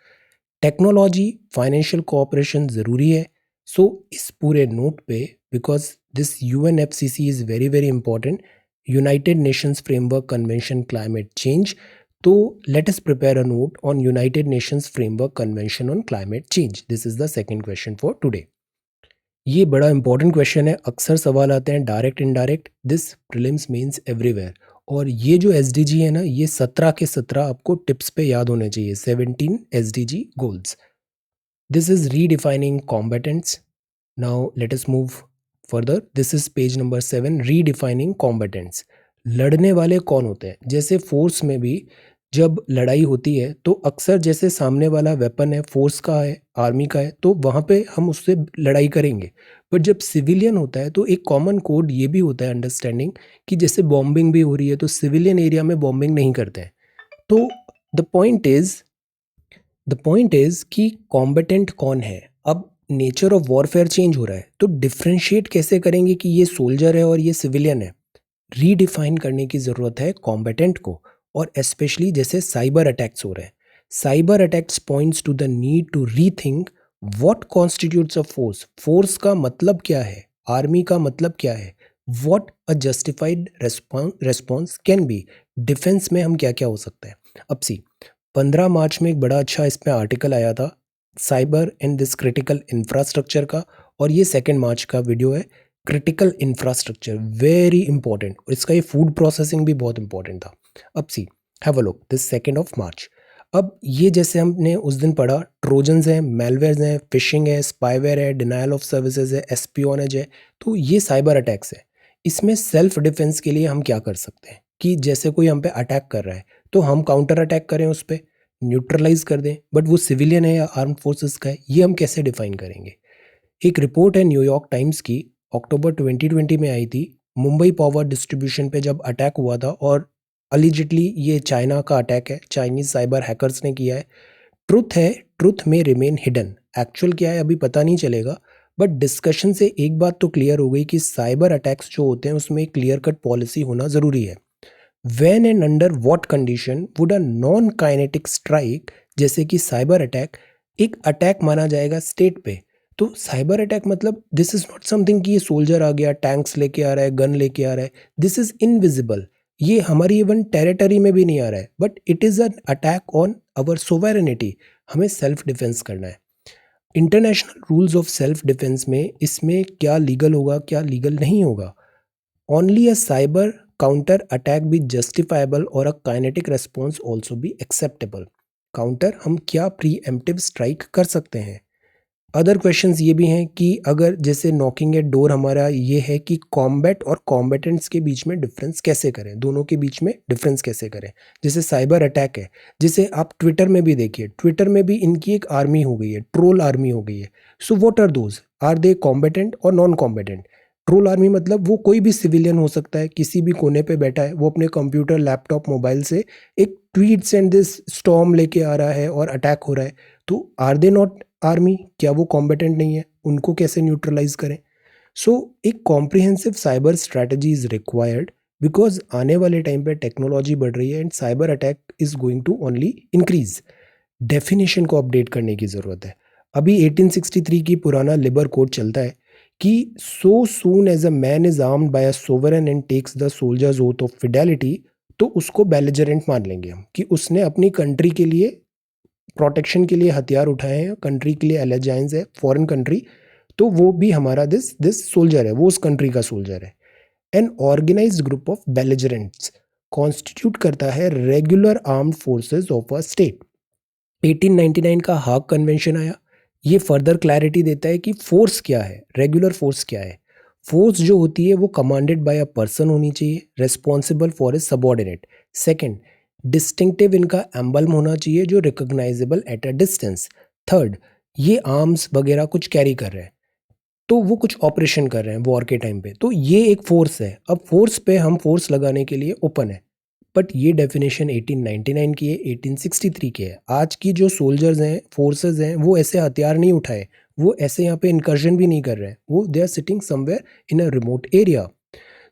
टेक्नोलॉजी, फाइनेंशियल कोऑपरेशन ज़रूरी है। सो इस पूरे नोट पे, because this UNFCC is very very important, United Nations Framework Convention Climate Change. तो let us prepare a note on United Nations Framework convention on climate Change. This is the second question for today. ये बड़ा इंपॉर्टेंट क्वेश्चन है, अक्सर सवाल आते हैं direct indirect, this prelims means everywhere. और ये जो SDG है ना, ये 17 के 17 आपको टिप्स पे याद होने चाहिए, 17 SDG goals. This is redefining combatants. Now let us move further. This is page number 7, redefining combatants. लड़ने वाले कौन होते हैं? जैसे फोर्स में भी जब लड़ाई होती है तो अक्सर जैसे सामने वाला वेपन है, फोर्स का है, आर्मी का है, तो वहाँ पे हम उससे लड़ाई करेंगे। बट जब सिविलियन होता है तो एक कॉमन कोड ये भी होता है अंडरस्टैंडिंग कि जैसे बॉम्बिंग भी हो रही है तो सिविलियन एरिया में बॉम्बिंग नहीं करते हैं। तो द पॉइंट इज़ कि कॉम्बेटेंट कौन है। अब नेचर ऑफ वॉरफेयर चेंज हो रहा है, तो डिफ्रेंशिएट कैसे करेंगे कि ये सोल्जर है और ये सिविलियन है। रीडिफाइन करने की ज़रूरत है कॉम्बेटेंट को, और स्पेशली जैसे साइबर अटैक्स हो रहे हैं। Cyber attacks points to the need to rethink what constitutes a force. Force का मतलब क्या है, आर्मी का मतलब क्या है, what a justified response can be. Defence में हम क्या क्या हो सकता है। अब सी 15 मार्च में एक बड़ा अच्छा इसमें आर्टिकल आया था, cyber and this critical infrastructure का, और ये 2 मार्च का वीडियो है। क्रिटिकल इंफ्रास्ट्रक्चर वेरी इंपॉर्टेंट, और इसका ये फूड प्रोसेसिंग भी बहुत इंपॉर्टेंट था। अब सी हैव अ लुक दिस 2 मार्च। अब ये जैसे हमने उस दिन पढ़ा, ट्रोजन्स हैं, मेलवेयर हैं, फिशिंग है, स्पाईवेयर है, डिनायल ऑफ सर्विसेज है, एस्पियोनेज है, तो ये साइबर अटैक्स है। इसमें सेल्फ डिफेंस के लिए हम क्या कर सकते हैं कि जैसे कोई हम पे अटैक कर रहा है तो हम काउंटर अटैक करें, उस पर न्यूट्रलाइज कर दें, बट वो सिविलियन है या आर्म फोर्सेस का है, ये हम कैसे डिफाइन करेंगे। एक रिपोर्ट है न्यूयॉर्क टाइम्स की, अक्टूबर 2020 में आई थी। मुंबई पावर डिस्ट्रीब्यूशन पे जब अटैक हुआ था, और अलिजिटली ये चाइना का अटैक है, चाइनीज साइबर हैकर्स ने किया है। ट्रुथ है, ट्रुथ में रिमेन हिडन, एक्चुअल क्या है अभी पता नहीं चलेगा। बट डिस्कशन से एक बात तो क्लियर हो गई कि साइबर अटैक्स जो होते हैं उसमें एक क्लियर कट पॉलिसी होना ज़रूरी है। When and under what condition would a non kinetic strike, जैसे कि साइबर अटैक, एक अटैक माना जाएगा स्टेट पे। तो साइबर अटैक मतलब दिस इज नॉट समथिंग कि ये सोल्जर आ गया, टैंक्स लेके आ रहा है, गन लेके आ रहा है, दिस इज इनविजिबल, ये हमारी इवन टेरिटरी में भी नहीं आ रहा है, but it is an attack on our sovereignty. हमें सेल्फ डिफेंस करना है। International rules of self defence में इसमें क्या लीगल होगा, क्या लीगल नहीं होगा। Only a cyber counter attack be justifiable or a kinetic response also be acceptable. Counter हम क्या प्रीएम्प्टिव स्ट्राइक कर सकते हैं। अदर क्वेश्चंस ये भी हैं कि अगर जैसे नॉकिंग एट डोर, हमारा ये है कि कॉम्बैट और कॉम्बेटेंट्स के बीच में डिफरेंस कैसे करें, दोनों के बीच में डिफरेंस कैसे करें। जैसे साइबर अटैक है, जैसे आप ट्विटर में भी देखिए, ट्विटर में भी इनकी एक आर्मी हो गई है, ट्रोल आर्मी हो गई है। So what are those, are they combatant और नॉन कॉम्बेटेंट। ट्रोल आर्मी मतलब वो कोई भी सिविलियन हो सकता है, किसी भी कोने पे बैठा है, वो अपने कंप्यूटर, लैपटॉप, मोबाइल से एक ट्वीट्स एंड दिस स्टॉर्म लेके आ रहा है और अटैक हो रहा है। तो आर दे नॉट आर्मी? क्या वो कॉम्बिटेंट नहीं है? उनको कैसे न्यूट्रलाइज करें? सो एक comprehensive cyber strategy is required, because आने वाले टाइम पे टेक्नोलॉजी बढ़ रही है and cyber attack is going to only increase. Definition को अपडेट करने की ज़रूरत है। अभी 1863 की पुराना लिबर कोड चलता है कि so soon as a man is armed by a sovereign and takes the soldier's oath of fidelity, तो उसको बेलिजरेंट मान लेंगे हम कि उसने अपनी कंट्री के लिए प्रोटेक्शन के लिए हथियार उठाए हैं, कंट्री के लिए एलिजाइंस है, फॉरेन कंट्री, तो वो भी हमारा दिस दिस सोल्जर है, वो उस कंट्री का सोल्जर है। An organised group of belligerents constitute करता है regular armed forces of a state. 1899 का हाग कन्वेंशन आया, ये फर्दर क्लैरिटी देता है कि फोर्स क्या है, रेगुलर फोर्स क्या है। फोर्स जो होती है वो कमांडेड बाय अ पर्सन होनी चाहिए, responsible for a subordinate. Second, distinctive इनका एम्बलम होना चाहिए जो recognisable at a distance. Third, ये आर्म्स वगैरह कुछ कैरी कर रहे हैं, तो वो कुछ ऑपरेशन कर रहे हैं वॉर के टाइम पे, तो ये एक फोर्स है। अब फोर्स पे हम फोर्स लगाने के लिए ओपन है। बट ये डेफिनेशन 1899 की है, 1863 की है। आज की जो सोल्जर्स हैं, फोर्सेस हैं, वो ऐसे हथियार नहीं उठाए, वो ऐसे यहाँ पे इनकर्जन भी नहीं कर रहे हैं, वो they are sitting somewhere in a remote area.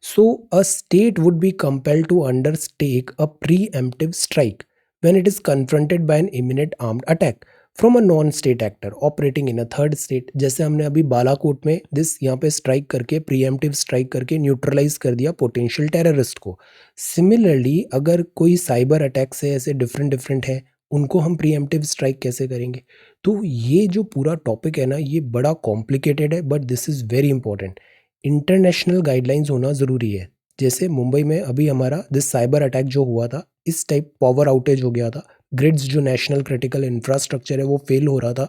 So a state would be compelled to undertake a preemptive strike when it is confronted by an imminent armed attack from a non-state actor operating in a third state। जैसे हमने अभी बालाकोट में दिस यहाँ पे स्ट्राइक करके, प्रीएम्प्टिव स्ट्राइक करके न्यूट्रलाइज कर दिया पोटेंशियल टेररिस्ट को। सिमिलरली अगर कोई साइबर अटैक से ऐसे डिफरेंट डिफरेंट है, उनको हम प्रीएम्प्टिव स्ट्राइक कैसे करेंगे? तो ये जो पूरा टॉपिक है ना, ये बड़ा कॉम्प्लिकेटेड है, but this is very important. International guidelines होना ज़रूरी है। जैसे मुंबई में अभी हमारा दिस साइबर अटैक जो हुआ था, इस टाइप पावर आउटेज हो गया था, ग्रिड्स जो नेशनल क्रिटिकल इंफ्रास्ट्रक्चर है वो फेल हो रहा था,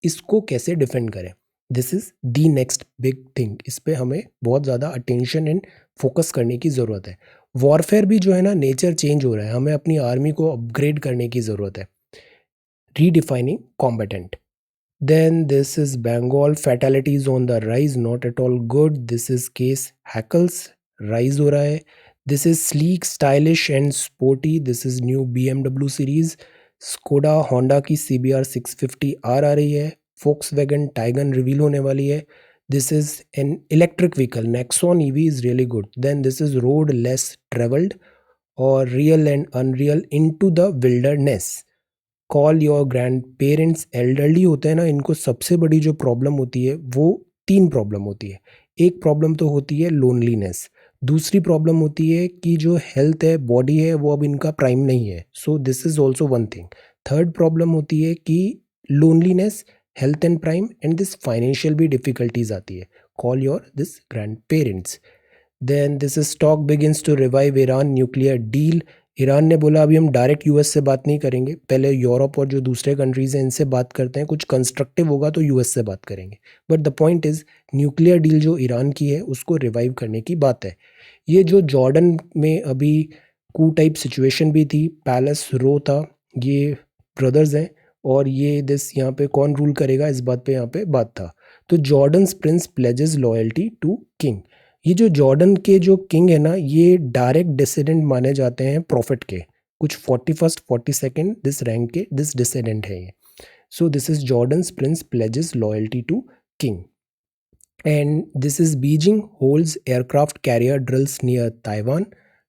इसको कैसे डिफेंड करें? This is the next big thing. इस पे हमें बहुत ज़्यादा अटेंशन एंड फोकस करने की ज़रूरत है। वॉरफेयर भी जो है ना, नेचर चेंज हो रहा है, हमें अपनी आर्मी को अपग्रेड करने की ज़रूरत है। Redefining combatant. Then this is Bengal, fatalities on the rise, not at all good. This is case Hackles, rise हो रहा है। This is sleek, stylish and sporty. This is new BMW series. Skoda, Honda की CBR 650R आ रही है। Volkswagen Taycan रिवील होने वाली है। This is an electric vehicle. Nexon EV is really good. Then this is road less traveled और real and unreal into the wilderness। Call your grand parents. Elderly होते हैं ना, इनको सबसे बड़ी जो प्रॉब्लम होती है वो तीन प्रॉब्लम होती है। एक प्रॉब्लम तो होती है लोनलीनेस, दूसरी प्रॉब्लम होती है कि जो हेल्थ है, बॉडी है, वो अब इनका प्राइम नहीं है, so this is also one thing. Third problem होती है कि loneliness, health and prime and this financial भी डिफिकल्टीज आती है। Call your this grand parents. Then this is talk begins to revive Iran nuclear deal. Iran ने बोला अभी हम डायरेक्ट यूएस से बात नहीं करेंगे, पहले यूरोप और जो दूसरे कंट्रीज हैं इनसे बात करते हैं, कुछ कंस्ट्रक्टिव होगा तो यूएस से बात करेंगे। But the point is, nuclear deal जो ईरान की है उसको रिवाइव करने की बात है। ये जो जॉर्डन में अभी कू टाइप सिचुएशन भी थी, पैलेस रो था, ये ब्रदर्स हैं, और ये दिस यहाँ पे कौन रूल करेगा इस बात पे यहाँ पे बात था। तो Jordan's prince pledges loyalty to king. ये जो जॉर्डन के जो किंग है ना, ये डायरेक्ट डिसेंडेंट माने जाते हैं प्रॉफिट के, कुछ 41st 42nd दिस रैंक के दिस डिसेंडेंट है ये। So this is Jordan's prince pledges loyalty to king. And this is Beijing holds aircraft carrier drills near Taiwan,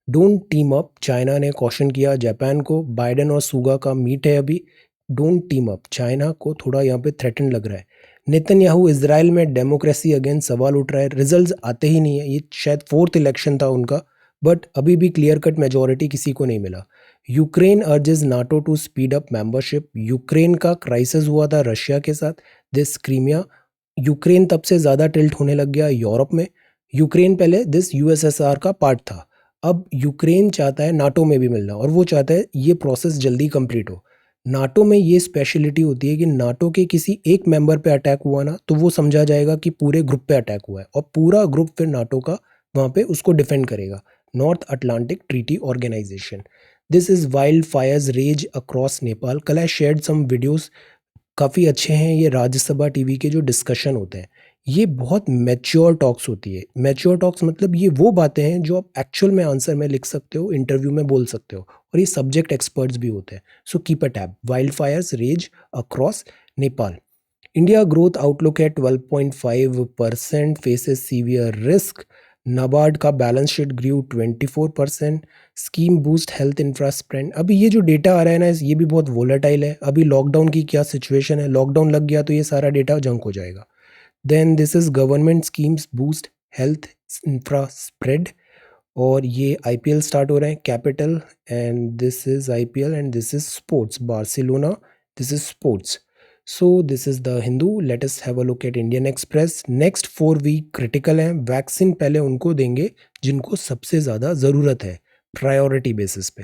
don't team up. China ने कॉशन किया जापान को, बाइडेन और सुगा का मीट है अभी, डोंट टीम अप। चाइना को थोड़ा यहाँ पे थ्रेटन लग रहा है। नेतन्याहू इजराइल में डेमोक्रेसी अगेंस्ट सवाल उठ रहा है, रिजल्ट्स आते ही नहीं है, ये शायद फोर्थ इलेक्शन था उनका, बट अभी भी क्लियर कट मेजोरिटी किसी को नहीं मिला। Ukraine urges NATO to speed up membership. Ukraine का क्राइसिस हुआ था रशिया के साथ, दिस क्रीमिया, यूक्रेन तब से ज़्यादा टिल्ट होने लग गया यूरोप में। यूक्रेन पहले दिस यूएसएसआर का पार्ट था, अब यूक्रेन चाहता है नाटो में भी मिलना, और वो चाहता है ये प्रोसेस जल्दी कंप्लीट हो। नाटो में ये स्पेशलिटी होती है कि नाटो के किसी एक मेंबर पे अटैक हुआ ना, तो वो समझा जाएगा कि पूरे ग्रुप पे अटैक हुआ है, और पूरा ग्रुप फिर नाटो का वहाँ पे उसको डिफेंड करेगा। North Atlantic treaty organisation. This is wild fires rage across Nepal. कल आई शेयर्ड सम वीडियोस, काफ़ी अच्छे हैं ये राज्यसभा टीवी के जो डिस्कशन होते हैं। ये बहुत मैच्योर टॉक्स होती है। मैच्योर टॉक्स मतलब ये वो बातें हैं जो आप एक्चुअल में आंसर में लिख सकते हो, इंटरव्यू में बोल सकते हो, और ये सब्जेक्ट एक्सपर्ट्स भी होते हैं। So keep a tab. Wild fires rage across Nepal. India growth outlook at 12.5% faces severe risk. NABARD का बैलेंस शीट ग्रू 24%। Scheme boost health infra spend. अभी ये जो डेटा आ रहा है ना, ये भी बहुत वोलेटाइल है। अभी लॉकडाउन की क्या सिचुएशन है, लॉकडाउन लग गया तो ये सारा डेटा जंक हो जाएगा। Then this is government schemes boost health infra spread. और ये आईपीएल स्टार्ट हो रहे हैं, capital, and this is IPL and this is sports, Barcelona, this is sports. So this is the Hindu. Let us have a look at Indian Express. Next 4 week critical हैं। वैक्सीन पहले उनको देंगे जिनको सबसे ज़्यादा ज़रूरत है, प्रायोरिटी बेसिस पे।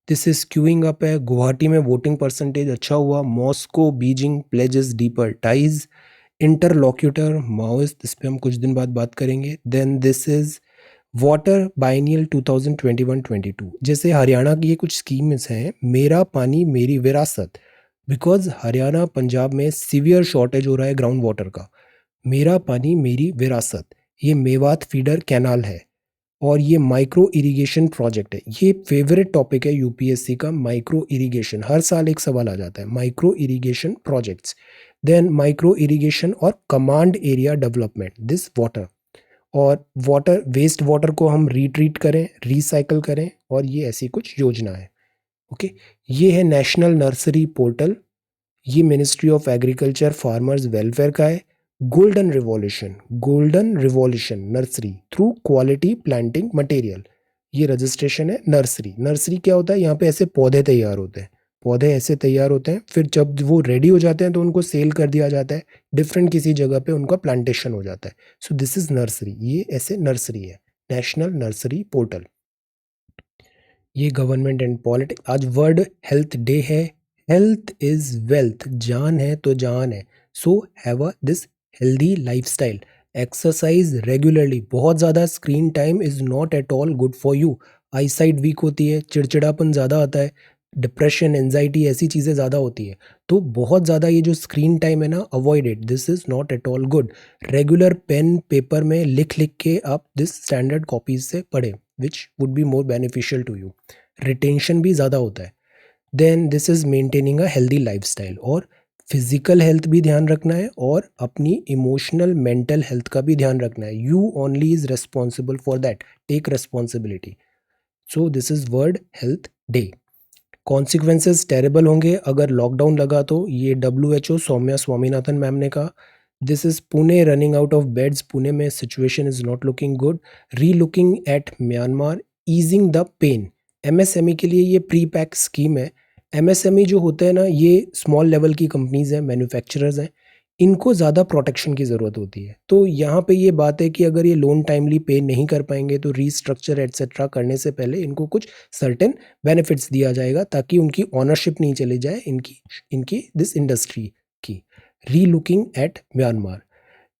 दिस इज क्यूइंग अप है। गुवाहाटी में वोटिंग परसेंटेज अच्छा हुआ। Moscow Beijing pledges deeper ties. Interlocutor Maoist, इस पे हम कुछ दिन बाद बात करेंगे। Then this is water biennial 2021-22। जैसे हरियाणा की ये कुछ स्कीम्स हैं, मेरा पानी मेरी विरासत। बिकॉज हरियाणा पंजाब में सीवियर शॉर्टेज हो रहा है ग्राउंड वाटर का। मेरा पानी मेरी विरासत, ये मेवात फीडर कैनाल है, और ये माइक्रो इरिगेशन प्रोजेक्ट है। ये फेवरेट टॉपिक है यूपीएससी का, माइक्रो इरिगेशन। हर साल एक सवाल आ जाता है, micro irrigation projects. Then micro irrigation और command area development, this water. और वाटर वेस्ट वाटर को हम रिट्रीट करें, रिसाइकल करें, और ये ऐसी कुछ योजना है। ओके, ये है नेशनल नर्सरी पोर्टल। ये ministry of agriculture farmers welfare का है। Golden revolution, golden revolution nursery through quality planting material. ये रजिस्ट्रेशन है नर्सरी। नर्सरी क्या होता है, यहाँ पे ऐसे पौधे तैयार होते हैं। पौधे ऐसे तैयार होते हैं, फिर जब वो रेडी हो जाते हैं तो उनको सेल कर दिया जाता है। डिफरेंट किसी जगह पे उनका प्लांटेशन हो जाता है। सो दिस इज नर्सरी, ये ऐसे नर्सरी है। National nursery portal. ये गवर्नमेंट एंड पॉलिटिक्स। आज वर्ल्ड हेल्थ डे है। हेल्थ इज वेल्थ, जान है तो जान है। So have a this healthy lifestyle. Exercise regularly. बहुत ज़्यादा screen time is not at all good for you. Eyesight weak होती है, चिड़चिड़ापन ज़्यादा आता है, डिप्रेशन एंजाइटी ऐसी चीज़ें ज़्यादा होती है। तो बहुत ज़्यादा ये जो स्क्रीन टाइम है ना, avoid it, this is not at all good. Regular pen paper में लिख लिख के आप दिस स्टैंडर्ड कॉपीज से पढ़ें, which would be more beneficial to you. Retention भी ज़्यादा होता है। Then this is maintaining a healthy lifestyle. और फिजिकल हेल्थ भी ध्यान रखना है, और अपनी इमोशनल मेंटल हेल्थ का भी ध्यान रखना है। You only is responsible for that, take responsibility. So this is world health day. Consequences terrible होंगे अगर लॉकडाउन लगा तो, ये WHO सौम्या स्वामीनाथन मैम ने कहा। This is Pune running out of beds. Pune में situation is not looking good. Relooking at Myanmar, easing the pain. MSME के लिए ये प्री पैक स्कीम है। एमएसएमई जो होते हैं ना, ये स्मॉल लेवल की कंपनीज हैं, मैन्युफैक्चरर्स हैं। इनको ज़्यादा प्रोटेक्शन की ज़रूरत होती है। तो यहाँ पे ये बात है कि अगर ये लोन टाइमली पे नहीं कर पाएंगे तो रीस्ट्रक्चर एटसेट्रा करने से पहले इनको कुछ सर्टेन बेनिफिट्स दिया जाएगा, ताकि उनकी ओनरशिप नहीं चली जाए इनकी इनकी दिस इंडस्ट्री की। री looking at Myanmar.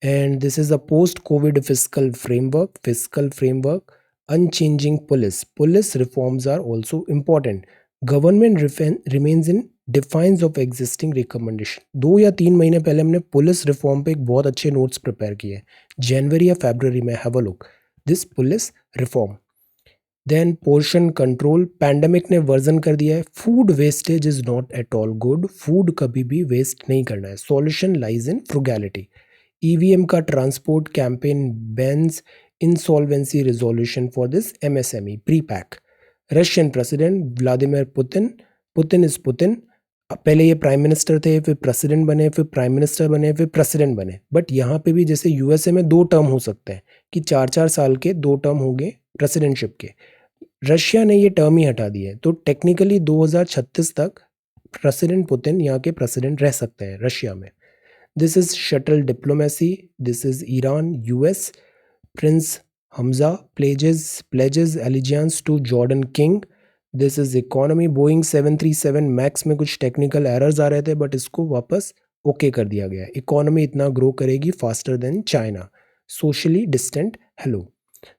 And this is a post Covid physical framework unchanging police reforms are also important. Government remains in defines of existing recommendation. 2 या 3 महीने पहले हमने पुलिस रिफॉर्म पे एक बहुत अच्छे नोट्स प्रिपेयर किए, जनवरी या फरवरी में। Have a look this police reform. Then portion control, pandemic ने वर्जन कर दिया है। Food wastage is not at all good, food कभी भी वेस्ट नहीं करना है। Solution lies in frugality. EVM का transport campaign bans insolvency resolution for this MSME pre pack. Russian president Vladimir Putin, Putin is Putin. पहले ये प्राइम मिनिस्टर थे, फिर प्रेसिडेंट बने, फिर प्राइम मिनिस्टर बने, फिर प्रेसिडेंट बने। बट यहाँ पे भी जैसे यूएसए में 2 टर्म हो सकते हैं, कि 4-4 साल के 2 टर्म होंगे प्रेसिडेंटशिप के। रशिया ने ये टर्म ही हटा दिए, तो टेक्निकली 2036 तक प्रेसिडेंट पुतिन यहाँ के प्रेसिडेंट रह सकते हैं रशिया में। This is shuttle diplomacy. This is Iran US. Prince Hamzah pledges allegiance to Jordan king. This is economy. Boeing 737 Max में कुछ टेक्निकल एरर्स आ रहे थे, बट इसको वापस ओके कर दिया गया। इकोनॉमी इतना ग्रो करेगी faster than China. Socially distant hello.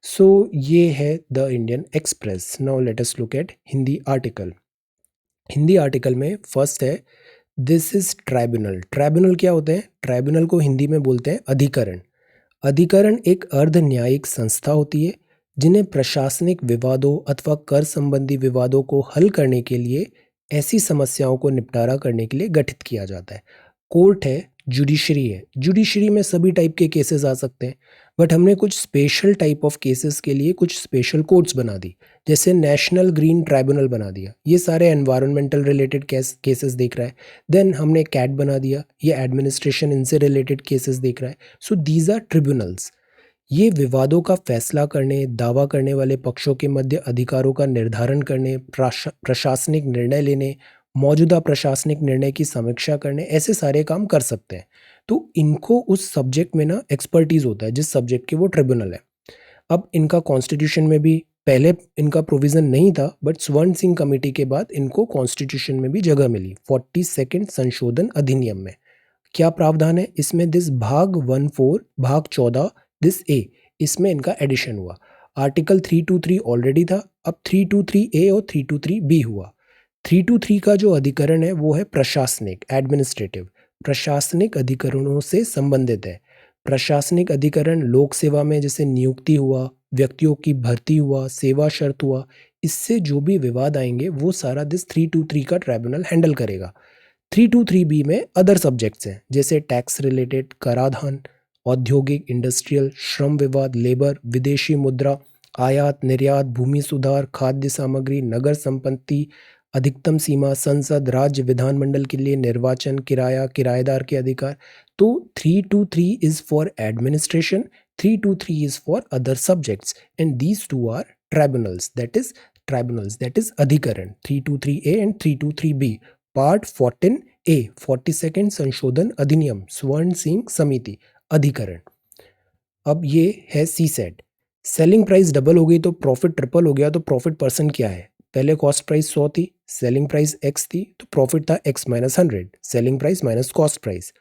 So ये है the Indian Express. Now let us look at Hindi article. Hindi article में फर्स्ट है, दिस इज ट्राइब्यूनल। ट्राइब्यूनल क्या होते हैं? ट्राइब्यूनल को हिंदी में बोलते हैं अधिकरण। अधिकरण एक अर्ध न्यायिक संस्था होती है जिन्हें प्रशासनिक विवादों अथवा कर संबंधी विवादों को हल करने के लिए ऐसी समस्याओं को निपटारा करने के लिए गठित किया जाता है। कोर्ट है, जुडिशरी है। जुडिशरी में सभी टाइप के केसेस आ सकते हैं, बट हमने कुछ स्पेशल टाइप ऑफ केसेस के लिए कुछ स्पेशल कोर्ट्स बना दी। जैसे नेशनल ग्रीन ट्राइब्यूनल बना दिया, ये सारे एनवायरमेंटल रिलेटेड केसेस देख रहा है। देन हमने कैट बना दिया, ये एडमिनिस्ट्रेशन इनसे रिलेटेड केसेस देख रहा है। So these are tribunals. ये विवादों का फैसला करने, दावा करने वाले पक्षों के मध्य अधिकारों का निर्धारण करने, प्रशासनिक निर्णय लेने, मौजूदा प्रशासनिक निर्णय की समीक्षा करने, ऐसे सारे काम कर सकते हैं। तो इनको उस सब्जेक्ट में ना एक्सपर्टीज होता है जिस सब्जेक्ट के वो ट्रिब्यूनल है। अब इनका कॉन्स्टिट्यूशन में भी पहले इनका प्रोविज़न नहीं था, बट स्वर्ण सिंह कमेटी के बाद इनको कॉन्स्टिट्यूशन में भी जगह मिली 42 संशोधन अधिनियम में। क्या प्रावधान है इसमें? दिस भाग 14 भाग 14 दिस ए, इसमें इनका एडिशन हुआ। आर्टिकल 323 ऑलरेडी था, अब 323 ए और 323 बी हुआ। 323 का जो अधिकरण है वो है प्रशासनिक, एडमिनिस्ट्रेटिव। प्रशासनिक अधिकरणों से संबंधित है। प्रशासनिक अधिकरण लोक सेवा में जैसे नियुक्ति हुआ, व्यक्तियों की भर्ती हुआ, सेवा शर्त हुआ, इससे जो भी विवाद आएंगे वो सारा दिस 323 का ट्राइब्यूनल हैंडल करेगा। 323 में अदर सब्जेक्ट्स हैं जैसे टैक्स रिलेटेड, कराधान, औद्योगिक इंडस्ट्रियल, श्रम विवाद, लेबर, विदेशी मुद्रा, आयात निर्यात, भूमि सुधार, खाद्य सामग्री, नगर संपत्ति, अधिकतम सीमा, संसद, राज्य विधानमंडल के लिए निर्वाचन, किराया, किराएदार के अधिकार। तो 323 is for administration, 323 is for other subjects, and these two are tribunals, that is अधिकरण 323A and 323B। Part 14A 42 संशोधन अधिनियम, स्वर्ण सिंह समिति, अधिकरण। अब ये है सी सेट। सेलिंग प्राइस डबल हो गई तो प्रॉफिट ट्रिपल हो गया, तो प्रॉफिट परसेंट क्या है? पहले कॉस्ट प्राइस 100 थी, सेलिंग प्राइस x थी, तो प्रॉफिट था x minus 100, selling price minus cost price.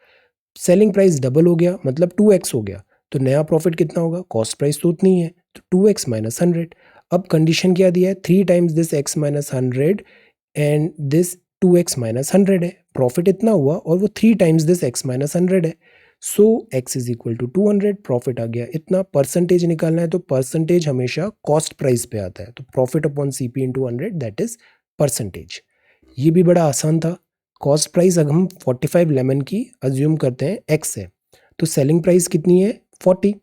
Selling price double हो गया मतलब 2x हो गया, तो नया प्रॉफिट कितना होगा? कॉस्ट प्राइस तो उतनी है, तो 2x माइनस 100। अब कंडीशन क्या दिया है? 3 times this x minus 100 and this 2x minus 100 है। प्रॉफिट इतना हुआ और वो 3 टाइम्स दिस x माइनस 100 है। So x is equal to 200, profit आ गया इतना। परसेंटेज निकालना है तो परसेंटेज हमेशा कॉस्ट प्राइस पे आता है, तो profit upon CP into 100 that is percentage. ये भी बड़ा आसान था। कॉस्ट प्राइस अगर हम 45 लेमन की अज्यूम करते हैं x है, तो सेलिंग प्राइस कितनी है? 40।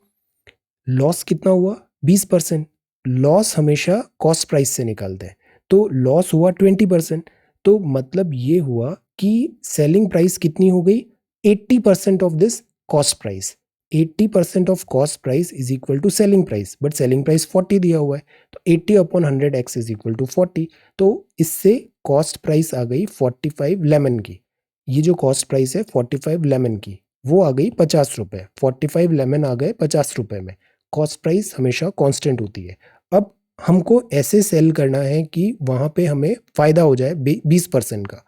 लॉस कितना हुआ? 20%। लॉस हमेशा कॉस्ट प्राइस से निकालते हैं, तो लॉस हुआ 20%। तो मतलब ये हुआ कि सेलिंग प्राइस कितनी हो गई? 80% of this cost price. 80% of cost price is equal to selling price, but selling price 40 दिया हुआ है, तो 80 upon 100 x is equal to 40। तो इससे कॉस्ट प्राइस आ गई 45 लेमन की। ये जो कॉस्ट प्राइस है 45 लेमन की, वो आ गई 50 रुपये। 45 लेमन आ गए 50 रुपये में। कॉस्ट प्राइस हमेशा कांस्टेंट होती है। अब हमको ऐसे सेल करना है कि वहाँ पे हमें फ़ायदा हो जाए 20% का।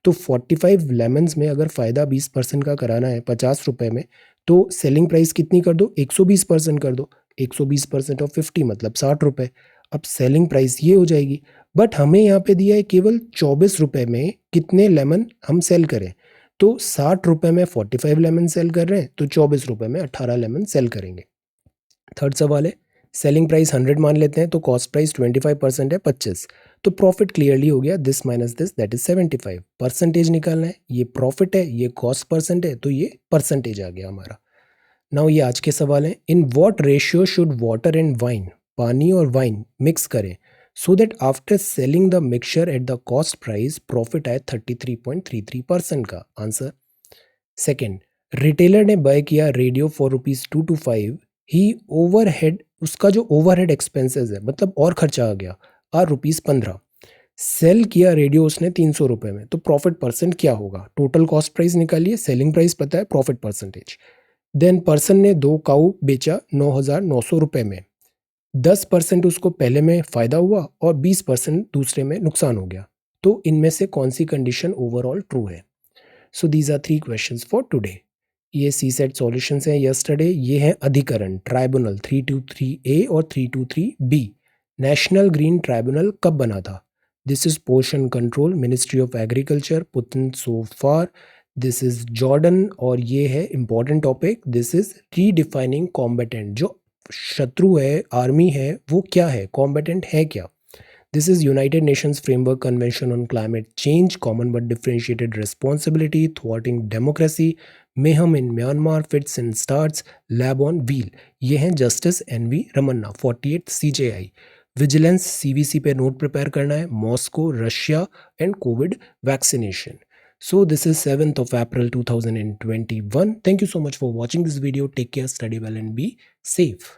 तो 45 लेमन्स में अगर फ़ायदा 20% का कराना है 50 रुपये में, तो सेलिंग प्राइस कितनी कर दो? 120% कर दो। 120% ऑफ 50 मतलब 60 रुपये। अब सेलिंग प्राइस ये हो जाएगी, बट हमें यहाँ पे दिया है केवल 24 रुपये में कितने लेमन हम सेल करें। तो 60 रुपये में 45 लेमन सेल कर रहे हैं, तो 24 रुपये में 18 लेमन सेल करेंगे। थर्ड सवाल है, सेलिंग प्राइस 100 मान लेते हैं तो कॉस्ट प्राइस 25% है 25, तो प्रॉफिट क्लियरली हो गया this minus this that is 75। Percentage निकालना है, ये प्रॉफिट है, ये कॉस्ट परसेंट है, तो ये परसेंटेज आ गया हमारा। नाउ ये आज के सवाल हैं। In what ratio should water and wine, पानी और वाइन मिक्स करें so that after selling the mixture at the cost price profit आए 33.33% का? आंसर, सेकेंड, रिटेलर ने बाय किया रेडियो फॉर ₹225, ही ओवरहेड, उसका जो ओवरहेड एक्सपेंसेस है मतलब और खर्चा आ गया, आर ₹15। सेल किया रेडियो उसने 300 रुपये में, तो प्रॉफिट परसेंट क्या होगा? टोटल कॉस्ट प्राइस निकालिए, सेलिंग प्राइस पता है, प्रॉफिट परसेंटेज। देन पर्सन ने 2 काऊ बेचा 9,900 रुपये में। 10% उसको पहले में फ़ायदा हुआ और 20% दूसरे में नुकसान हो गया। तो इनमें से कौन सी कंडीशन ओवरऑल ट्रू है? So these are 3 questions for today. ये सी सेट सॉल्यूशंस हैं यस्टरडे। ये है अधिकरण, ट्राइब्यूनल 323A और 323B। नेशनल ग्रीन ट्राइब्यूनल कब बना था? This is portion control, ministry of agriculture, Putin so far. This is Jordan और ये है important topic, this is redefining combatant. जो शत्रु है, आर्मी है, वो क्या है, कॉम्बेटेंट है क्या। This is United Nations Framework convention on climate Change, common but differentiated responsibility, thwarting democracy, mayhem in Myanmar, fits and starts, lab on wheel. ये हैं justice NV Ramana, 48 CJI। Vigilance CVC पे नोट प्रिपेयर करना है, Moscow, Russia and covid vaccination. So this is 7th of April 2021. Thank you so much for watching this video. Take care, study well and be safe.